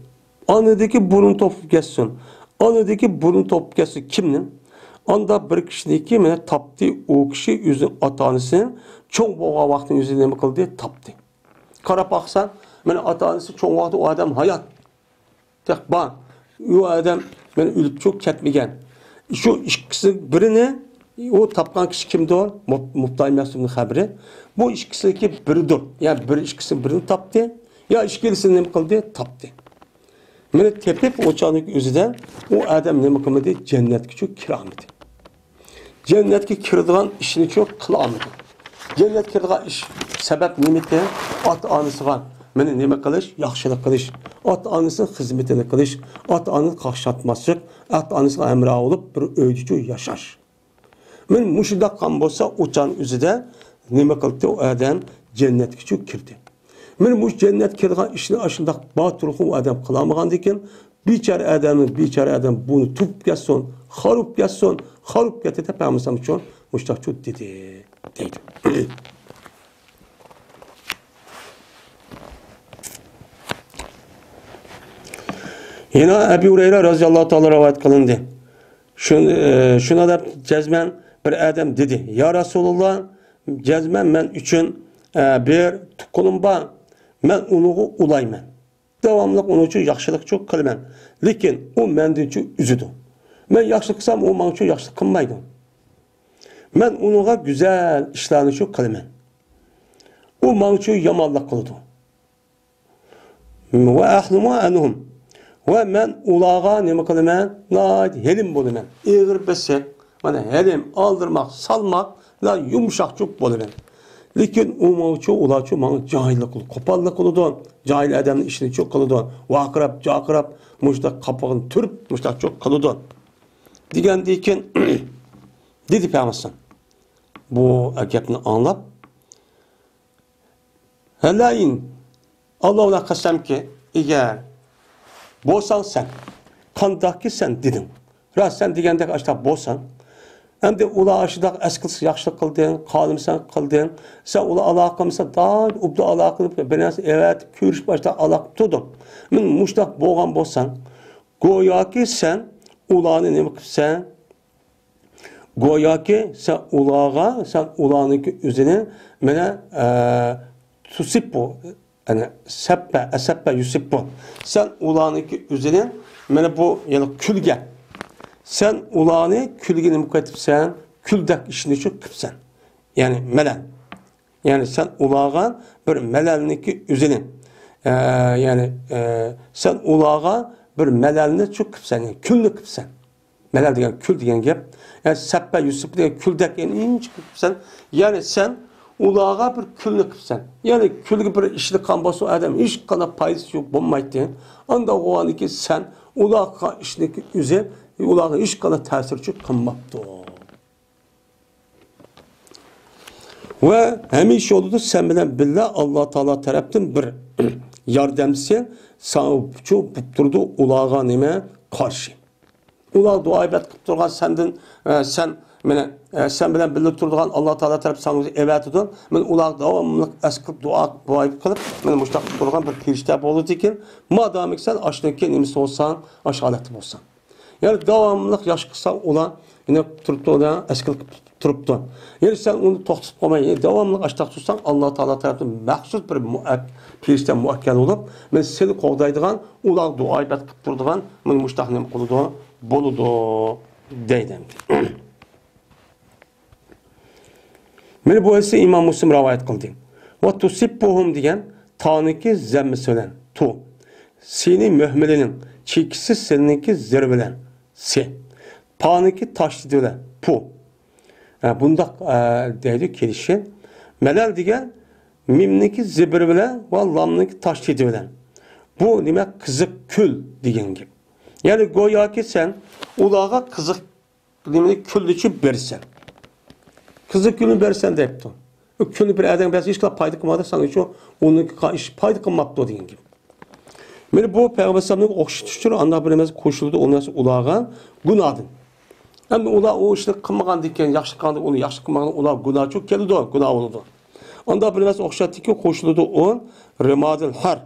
Anadaki burun topup geçsin. Anadaki burun topup geçsin. Kimnin? Anda bir kişiniki mene taptı. O kişi yüzün atanısının çok boğa vaktin yüzüne mi kıldı? Taptı. Kara baksan mene atanısı çok vakti o adam hayat. Tek ban. O adam mene ölüp çok ketmegen. Şu ikisi birini o tapkan kişi kimdi o? Muhtay Mesum'un haberi. Bu ikisi biridir. Yani bir ikisi birini taptı. Ya işkilisini ne kıldı? Taptı. Mene tepip o çanık yüzüden o adam ne kıldı? Cennet küçük kiramidi. Cennetki kirdiğin işini çok kılamidi. Cennet kirdiğin iş sebep nimeti at anısıgan. Mene neme kılış? Yaxşılık kılış. At anısının hizmetini kılış. At anını kaşlatmasık. At anısına emra olup bir öydücü yaşar. Men muşudak kan bolsa uçan üzüde neme kıldı o adam cennet küçük kirdi. Men muş cennet kirdiğin işini aşındak batırıqı o adam kılamıgan diken biçare adam bunu tup geçsin, harup geçsin, harup getete peygamberim için muştakçu dedi. Deydi. Yine Ebu Hureyre radıyallahu ta'ala rivayet kılındı. Şuna da cezmen bir adam dedi. Ya Resulullah cezmen ben için bir tukulum var. Ben onu ulayman. Devamlı onun için yaxşılık çok kılman. Lakin o menden için üzüdü. Ben yaxşılık kılsam o bana için yaxşılık kılmaydı. Ben onunla güzel işlerini çok kılman. O bana için yamanlık kıldı. Ve ahluma anhum. Ve ben ulağa ne kılman? Helim buluman. Eğir besek, bana helim aldırmak, salmak, yumuşak çok buluman. Lakin o mavçu ulaçu bana cahillik kıldı. Kopallık kıldı. Cahil adamın işini çok kıldı. Vakrab, cakrab, muştak kapağını türp, muştak çok kıldı. Digen diken dedi peygamber. Bu gapni anlap. Helayin Allah'a kasem ki eğer bolsan sen, kandaki sen dedin. Rast sen digende açta bolsan. Hem de ula aşıdak eskilsi yaxşılık kıldın, kalimsen kıldın. Sen ula alakımsa daha ubda alakılıp benesi evet körüş başta alak tutun. Men muştak boğan bolsan, goya ki sen ulanı ne sen goya ki sen ulağa, sen ulanın üzerine mene tusippo yani seppe yusippo. Sen ulanın üzerine mene bu yani külge. Sen ulanı külgeni mukatip sen küldek işini çok kıpsan. Yani melal. Yani sen ulağa bir melalniki üzülün. Sen ulağa bir melalni çok kıpsan. Yani küllü kıpsan. Melal degan kül degan gap. Yani Sappa Yusuf degan küldek yani ince kıpsan. Yani sen ulağa bir külni kıpsan. Yani külge bir işli kanbası adam hiç kana payısı yok bulmaydı. Anda o an ki sen ulağa işindeki üze ulağa hiç kana tesirçi kanmaptı. Ve hemişe oldu sen bilen billah Allah Teala taraftan bir yardımcısı sana çok durdu ulağa nime karşı. Ular dua ibret kılıp durgan senden sen bilen bilip durgan Allah Teala tarafı sana evet edin. Men ular davamlı eskip dua kılıp men muştaq durgan bir firişte boldu ekan. Madamik sen aşnaki nimisi olsan, aşalatı olsan. Yani davamlı yaş kısa ular yine turuptu ola eskip turuptu. Yani sen onu toxtup qo'ymay, davamlı aştaq tutsan Allah Teala tarafından maxsus bir firişte muakkal olup men seni qo'g'daydigan ular dua ibret kılıp durgan men muştaq nim qılıdı. Boludu deydim. Meni bu ise İmam Müslim rivayet kıldı. Ve tusibbuhum diyen taniki zemmi söylen. Tu. Seni mühmelinin çekisiz seninki zirvelen. Se. Paniki taşlı ölen. Pu. Bunda deydi kelişi. Melal diyen mimniki zibirvelen ve lamniki taşlı ölen. Bu demek kızık kül diyen gibi. Yani goya ki sen ulağa kızık küllüçü versen. Kızık külünü versen de yaptın. O külünü bir adam versen hiç paydı kılmadı sana hiç onun paydı kılmadı o deyin gibi. Yani bu Peygamber Sallallahu okşutuştur anda bilemez koşuldu onun ulağa günahın. Hem ulağa o işte kılmagan diken yaxşı kaldı onu yaxşı kılmagan ulağa günah çok geldi o günah oldu. Anda bilemez okşatdı ki koşuldu o remadil har.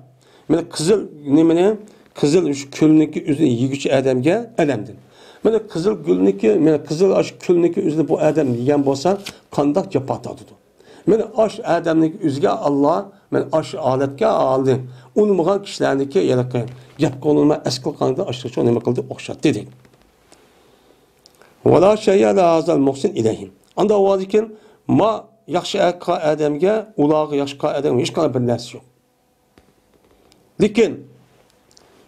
Yani kızıl nemine Kızıl külniki üzerine yigüçü adamga alamdin. Mana kızıl gülniki, mana kızıl aş külniki üzerine bu adam yegan bo'lsa, qandoq jafo tortadi. Mana aş adamniki üzga Allah, mana aş alatga oldi. Unmagan kishilarniki yalaqi gap qo'lma asqil qanda ashqacha nima qildi o'xshatdi dedik. Wala shay'a la azal muhsin ilayhim. Anda ovazikin ma yaxshi adamga, ulag'i yaxshi adamga hech qanday bir narsa yo'q. Lekin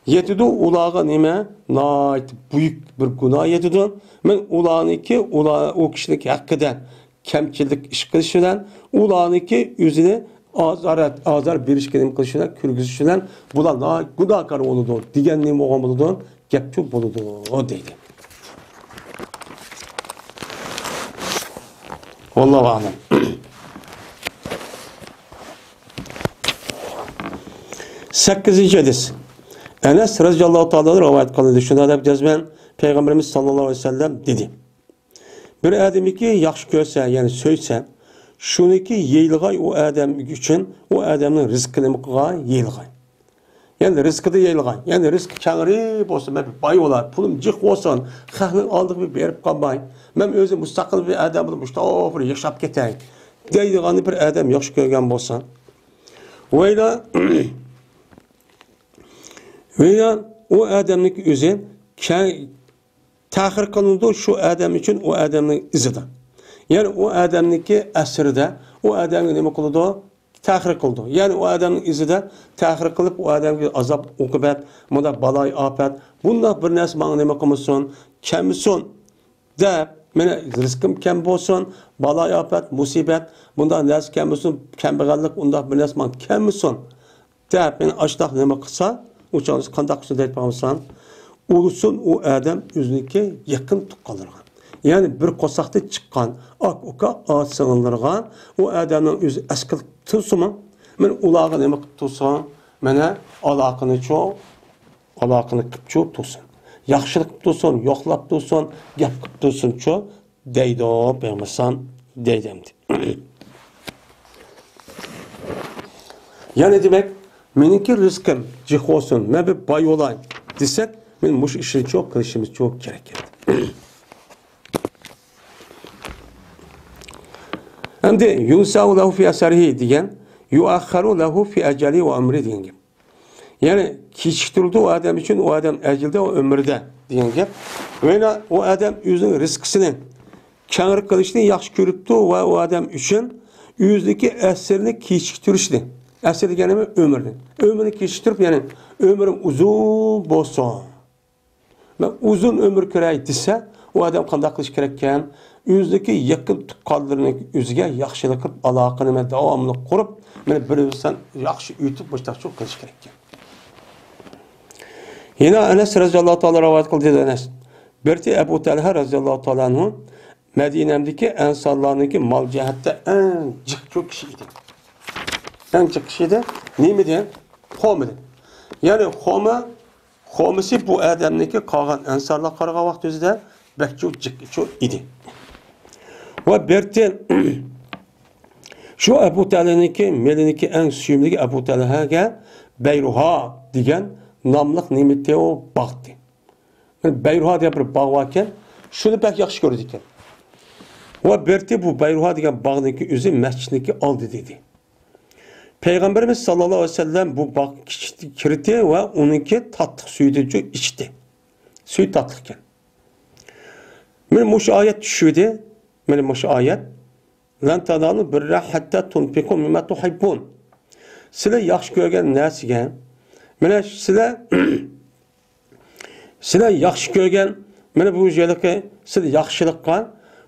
yetidu ulağa nime? Nait büyük bir günah yetidu. Men ulağınki o kişilik hakkıdan kemçilik iş kılışıdan ulağınki yüzüne azar bir işkenim kılışıdan kürgüzüşüden bular nait günahkar oludu. Digen nime oğan buludu. Gepçuk buludu. O deydi. Wallahu alem. Sekizinci hadis. Enes radıyallahu ta'ala rivayet kılındı. Şuna da cezben Peygamberimiz sallallahu aleyhi ve sellem dedi. Bir adamı ki yaxşı görse yani söyse şunu ki yeyilgay o adam için o adamın rızkını mıkıga yeyilgay. Yani rızkı da yeyilgay. Yani rızkı kângri olsun, ben bay olar, pulum cık olsun, xahının aldığı bir berip kalmay. Ben özüm müstakil bir adam bulup işte yaşap ketay. Deydiğini bir adam yaxşı görgen olsan. Veya o adamın özü tahir kılındı şu adam için o adamın izide. Yani o adamın esirde o adamın ne kıldı? Tahir kıldı. Yani o adamın izide tahir kılıp o adamın azap, ukubet, bunda balay, afet. Bunda bir nes bana ne kılmışsın? Kemsin de mene rızkım kem olsun, balay, afet, musibet. Bunda nes kemsin, kembegallik, bunda bir nes bana kemsin de beni açtak ne kılsa uçağınız kandak üstünde etmemizsen, ulusun o adam yüzünüke yakın tukalırgan. Yani bir kosakta çıkan, ak oka ağaç sığınırgan, o adamın yüzü eskil tutsun, ben ulağı ne tutsun, bana alakını çok, alakını kıpçuk tutsun. Yaxşılık tutsun, yoklap tutsun, gap tutsun çok, deydi o, beğenmezsen, deydimdi. Yani demek, meniki rızkım cih olsun, ben bir bay olayım desek, ben bu işi çok kılışımız çok gerekir. Hem de yunsa'u lehu fi eserihi diyen, yuakharu lehu fi eceli ve ömrü diyen gibi. Yani keçiktirildi o adam için, o adam ecelde, o ömürde diyen gibi. Veya o adam yüzün rızkısını kengri qilishni yaxshi ko'ribdi va u odam uchun o'zidagi asrni kechiktirishni. Asr deganimi umrni. Umrni kechiktirib, ya'ni umrim uzun bo'lsin. Men uzun umr ko'ray desa, u odam qanday qilish kerak ekan? O'zidagi yaqin tuqqanlarning o'ziga yaxshilik qilib aloqani davomli qurib, meni bir-biridan yaxshi o'tib boshqacha qilish kerak ekan. Yana Anas radhiyallohu ta'ala rivoyat qildi Anas. Birti Abu Talha radhiyallohu ta'ala anhu Madinamdagi ansonlarniki mol jihatda eng jiq kishi edi. Eng jiq kishi edi. Nima degan? Xo'm edi. Ya'ni xo'misi bu odamniki qolgan ansonlar qaragan vaqt o'zida bakchoq jiq edi. Va birti shu Abu Talhaniki, meliniki eng suyumli Abu Talhaga Bayruha degan nomli nimati o baqdi. Bayruha deb bir bog' bor ekan, shuni pek yaxshi ko'rdi ekan. Va birti bu Bayruha degan bog'niki o'zi masjidniki oldi dedi. Payg'ambarimiz sallallohu alayhi vasallam bu bog' kirdi va uniki tatlı suyni ichdi. Suy tatlı ekan. Men mush oyat tushdi. Men mush oyat lan tanalu birra hatta tunfiqu mimma tuhibbun. Sizlar yaxshi ko'rgan narsaga, mana sizlar yaxshi ko'rgan, mana bu yerlikka sizlar yaxshilikqa,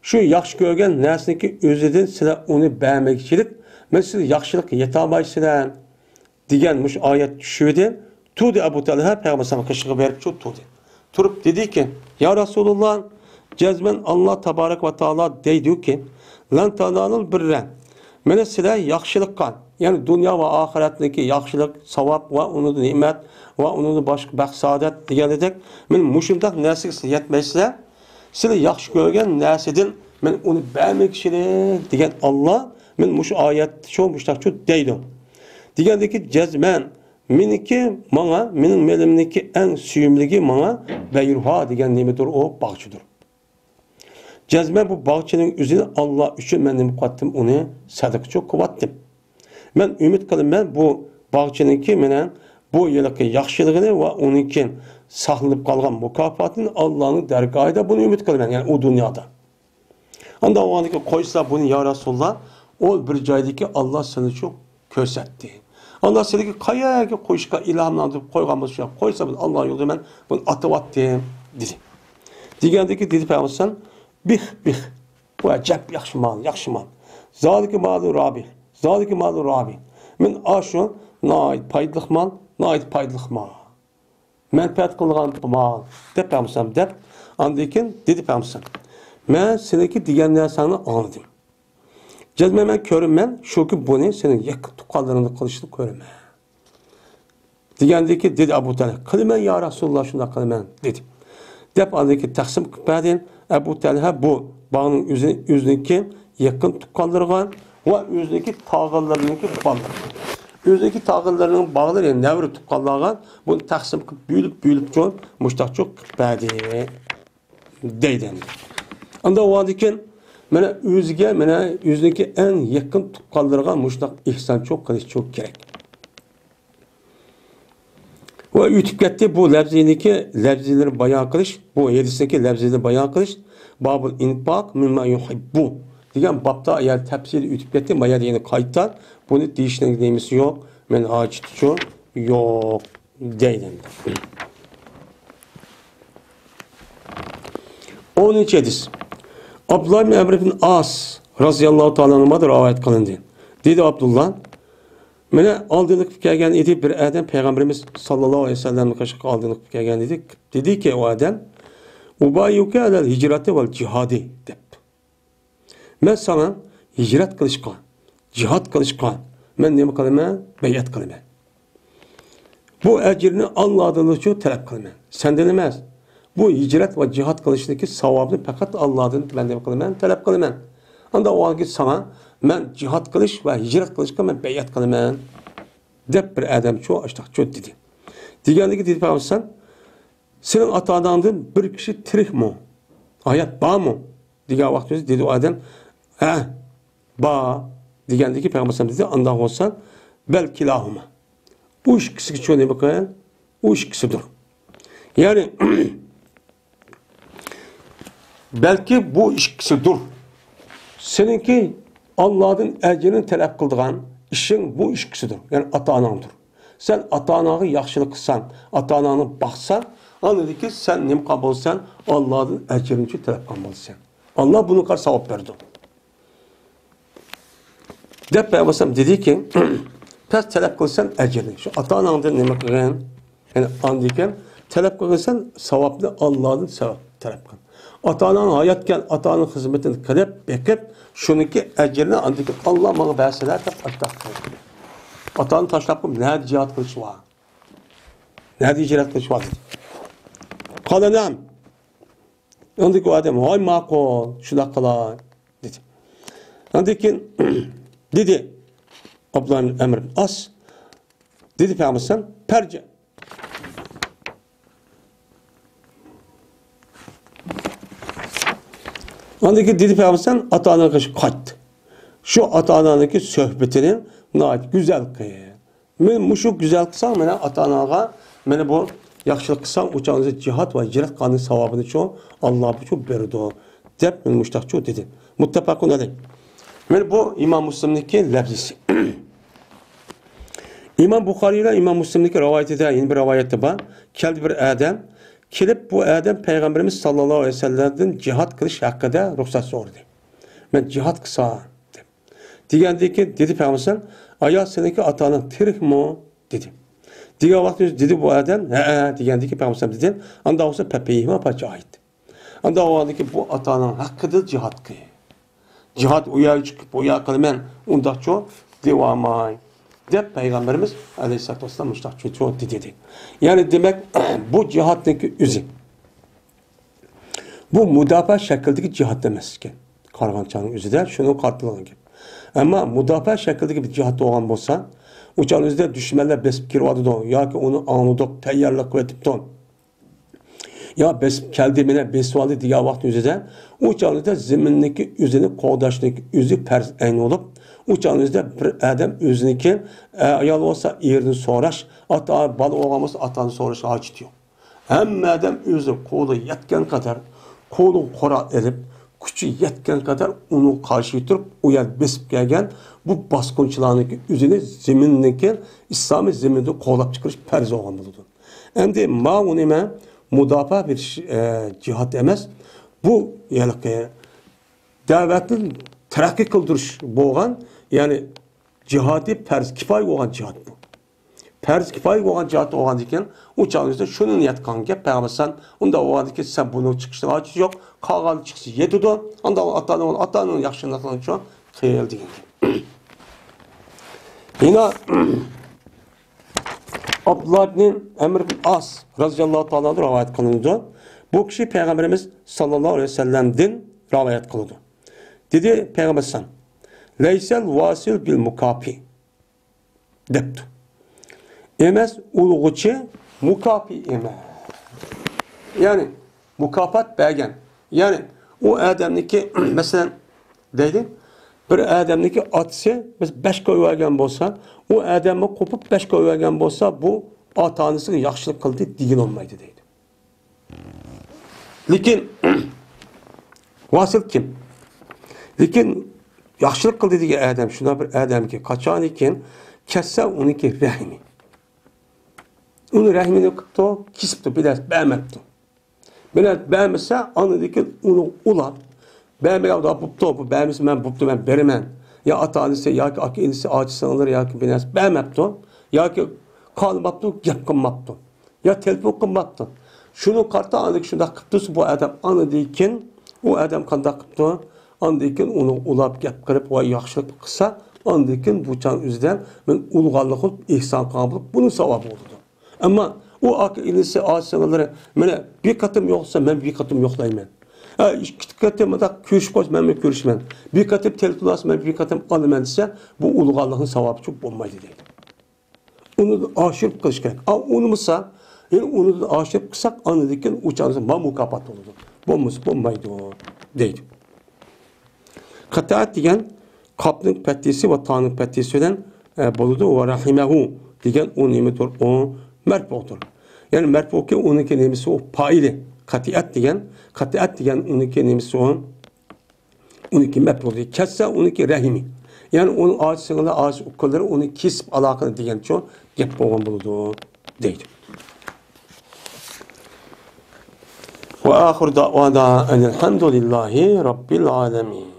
shu yaxshi ko'rgan narsaniki o'zidan sizlar uni bermakchilik, men sizlar yaxshilikka yeta olmaysizlar degan mush oyat tushdi. Tudi Abu Talha payg'ambarga qishig'i berib turdi. Turib dediki, "Ya Rasululloh, jazman Allah tabarak va taolo deydi-ki, lan tanalul birra. Mana sizlar yaxshilikqa, ya'ni dunyo va oxiratdagi yaxshilik, savob va uning ne'mat va uning boshqa baxt saodat deganidek, men mushundaq narsaga yetmaysizlar. Sizlar yaxshi ko'rgan narsadan men uni bermoqchilik degan Alloh men mush oyat shu mushtaqchu deydi. Degandiki jazman meniki menga, mening melimniki eng suyumligi menga Bayruha degan nimadir, o bog'chidir. Cazmen bu bağçının üzerine Allah üçün ben nima qatdim uni sadaqacha qilib. Men ümid qilaman bu bağçınınki menen bu yilki yaxshiligini va uninki saqlanib qolgan mukofotini Allohning dargohida buni ümid qilaman, ya'ni u dunyoda. Anda o'niki qo'ysa buni ya Rasululloh, o bir joydagi Allah seni çok ko'rsatdi. Allah seniki qayaga qo'yishga ilhomlantirib qo'ygan bo'lsa, qo'ysa bu Allah yo'lida men buni atyaptim dedi. Degandiki dedi Payg'ambar bih. Bu acayip yaxshi mal. Zaliki malu rabih. Men aşu nait paydık mal. Menfaat qilgan mal. Deb Payg'ambar deb andikin dedi Payg'ambar. Men seniki degan narsani anladim. Jazman men ko'raman, shuki buni sening yaqin tuqqanlaringni qilishni ko'raman. Degandiki dedi Abu Talha, qilaman ya Rasululloh, shunda qilaman dedi. Deb andiki taqsim qilib Abu Talha bu bağının özününki yakın tuqqanlarga ve özününki tağıllarınınki bağlar. Özününki tağıllarının bağları yani nevri tuqqanlarga bunu taqsim qilib büyülüp çoğun muştaq çok bədi deydi. Anda o vadikin mana o'ziga, mana o'ziniki en yakın tuqqanlarga muştaq ihsan çok qilish çok gerek. Ve ütüp ketdi bu lafzileri bayan qilish, bu hadisdagi lafzileri bayan qilish, babul infaq mimma yuhibbu degan babda eğer tafsiri ütüp ketdi, maya degani qayta buni deyishning nemisi yo'q, men hojati yo'q deydi. 10. hadis. Abdullah ibn Amr ibn As radhiyallohu ta'ala anhudan rivoyat qilindi. Dedi Abdullah, mene aldırılık kelgan edi bir adam Peygamberimiz sallallahu aleyhi ve sellem'in kaşık aldırılık kelgan edi. Dedi ki o adam, ubayyuke alel hicrati vel cihadi deb. Men sana hicret kılışqa, cihad kılışqa, men nima qilaman? Bayat qilaman. Bu ecrini Allah'dan üçün talep qilaman. Senden emas. Bu hicret ve cihad kılışdaki savabını fakat Allah'dan ben nima qilaman? Talep qilaman. Anda o vakit sana men cihad qilish ve hicret qilishga men bayat qilaman deb bir adam çoğu dedi. Degandiki dedi Payg'ambar, senin ata-onangdan bir kishi tirikmi? Hayat bormi? Degan vaqt dedi o adam, ha, bor degandiki Payg'ambar dedi, undan bo'lsa belki lahuma. Bu ikkisiga cho'q nima qilgan? U ikkisidir. Ya'ni belki bu ikkisidir Seninki Allah'ın ecrini talep kıldığın işin bu iş kısıdır. Yani ata-anandır. Sen ata-ananı yaxşılık kılsan, ata-ananı baksan, anladı ki sen nem kabulsen Allah'ın ecrini için talep kılmalısın. Allah bunu kadar sevap verdi. Dep Peygamber dedi ki, pes talep kılsan ecrini. Şu ata-ananı neme kılgan, yani andiken talep kılsan sevaplı Allah'ın sevap talep kıl. Ata-anan hayatken ata-anan hizmetini kılıp, bekip, şununki ecrini andiken Allah bana verseler de açtak kılıyor. Ata-anan taşlap kılıyor, nerede cihat kılışı var? Nerede cihat kılışı var? Kalanam. Andaki o adam, hay makul, şuna kılay, dedi. Andaki, dedi, Abdullah'ın emri as, dedi Peygamber perce. Andaki dedi Peygamber ata-ananın kaşı kaçtı. Şu ata-ananınki söhbetini nait güzel kıyı. Men şu güzel kısan mene ata-anana mene bu yaxşılık kısan uçağınızda cihat ve cihat kanı savabını çoğu Allah bu çok berdi o. Dep men muştak çoğu dedi. Muttefakun aleyh. Men bu İmam Müslim'deki lafzisi. İmam Bukhari ile İmam Müslim'deki rivayette yeni bir rivayette var. Keldi bir adam kelip bu adam Peygamberimiz sallallahu aleyhi ve sellem'den cihat kılış hakkında ruhsat sordu. Ben cihat kısa. Degende ki dedi Peygamber aya seninki atanın tirik mi dedi. Diğer vakti dedi bu adam degende ki Peygamber dedi anda olsa pepeyime paçaydı. Anda o anda ki bu atanın hakkıdır cihat kı. Cihat uya çıkıp uya kılmen onda çok devamay. Dep Peygamberimiz Aleyhisselatü Vesselam müştak çok dedi. Yani demek bu cihattaki üzü. Bu müdafaa şekildeki cihat demez ki. Kargançanın üzü de şunu kartılığın gibi. Ama müdafaa şekildeki bir cihat olan olsa uçağın üzerinde düşmanlar besip kirvadı da ya ki onu anladık, teyyarlık etip de ya besip keldimine besvalı diye vakti üzerinde uçağın üzerinde zemindeki üzerine koğdaşındaki üzü pers aynı olup uçağın üzerinde bir adam üzerindeki ayal olsa yerini soraş ata balı olamaz atanı soraş ağaç diyor. Hem adam üzü kolu yetken kadar kolu kora edip küçü yetken kadar onu karşı tutup uyar besip gelgen bu baskınçılarındaki üzerine zemindeki İslami zeminde kovlap çıkırış perz olmalıdır. Hem de mağunime müdafaa bir cihat emez. Bu yani davetin terakki kıldırış boğan yani cihadi perz kifay olan cihat bu. Perz kifay olan cihat olan diken uçağınızda şunun yatkan ki Peygamber onda olan ki sen bunu çıkışına açı yok. Kalgan çıkışı yedi de onda atanın yakışınlıklarının çoğu kıyıl diken. Yine Abdullah bin Emr bin As radıyallahu ta'ala rivayet kılındı. Bu kişi Peygamberimiz sallallahu aleyhi ve sellem'den rivayet kılındı. Dedi Peygamber sallallahu leysel vasil bil mukapi deptu. Emez uluğuçi mukapi emez. Yani mukafat belgen. Yani o adamdaki mesela deydi bir adamdaki atsı biz 5 koy vergen bolsa o adamı kopup 5 koy vergen bolsa bu atanısı yaxşılık kıldı değil olmaydı deydi. Lekin vasıl kim? Lekin yaxşılık kıldı diye adam şuna bir adam ki kaçan iken kesse onunki rahmi. Onu rahmini kıptı, kisipti, biraz beğenmekti. Biraz beğenmese anladı ki onu ulap beğenmeye da buptu, beğenmesi ben buptu, ben berimen. Ya atanısı, ya ki akilisi acısı alır, ya ki biraz beğenmekti. Ya ki kalmaptı, yakınmaptı. Ya telefon kılmaptı. Şunu kartı anladı ki şunda kıptısı bu adam anladı ki o adam kanda kıptı. Anladı ki onu ulap, yap kırıp, o yaxşılık kısa anladı ki bu can üzerinde ben ulgallık olup, ihsan kabılıp bunun sevabı oldu. Ama o akilisi acısı mene bir katım yoksa ben bir katım yoklayayım. İki katım da görüş koş ben görüşmem. Bir katım telefon ben bir katım alayım ise bu ulgalığın sevabı çok olmaydı değil. Onu da aşırıp kılış gerek. Onu musa yani onu da aşırıp kısak anladık ki uçağınızın mukapat oldu. Bombaydı o değil. Kataat diyen kapının pettisi ve tanrı pettisiyle buludu ve rahimehu diyen o nimettir o merfu'dur. Yani merfu ki onun kelimesi o paylı. Katiat diyen onun kelimesi o Uniki mef'uli kessa uniki rahimi. Yani onun ağaç sığınlar, ağaç ukkulları onu kesip alakalı degan çoğu gap bo'lgan bo'ladi deydi. Ve ahir da'vana enelhamdülillahi rabbil alemin.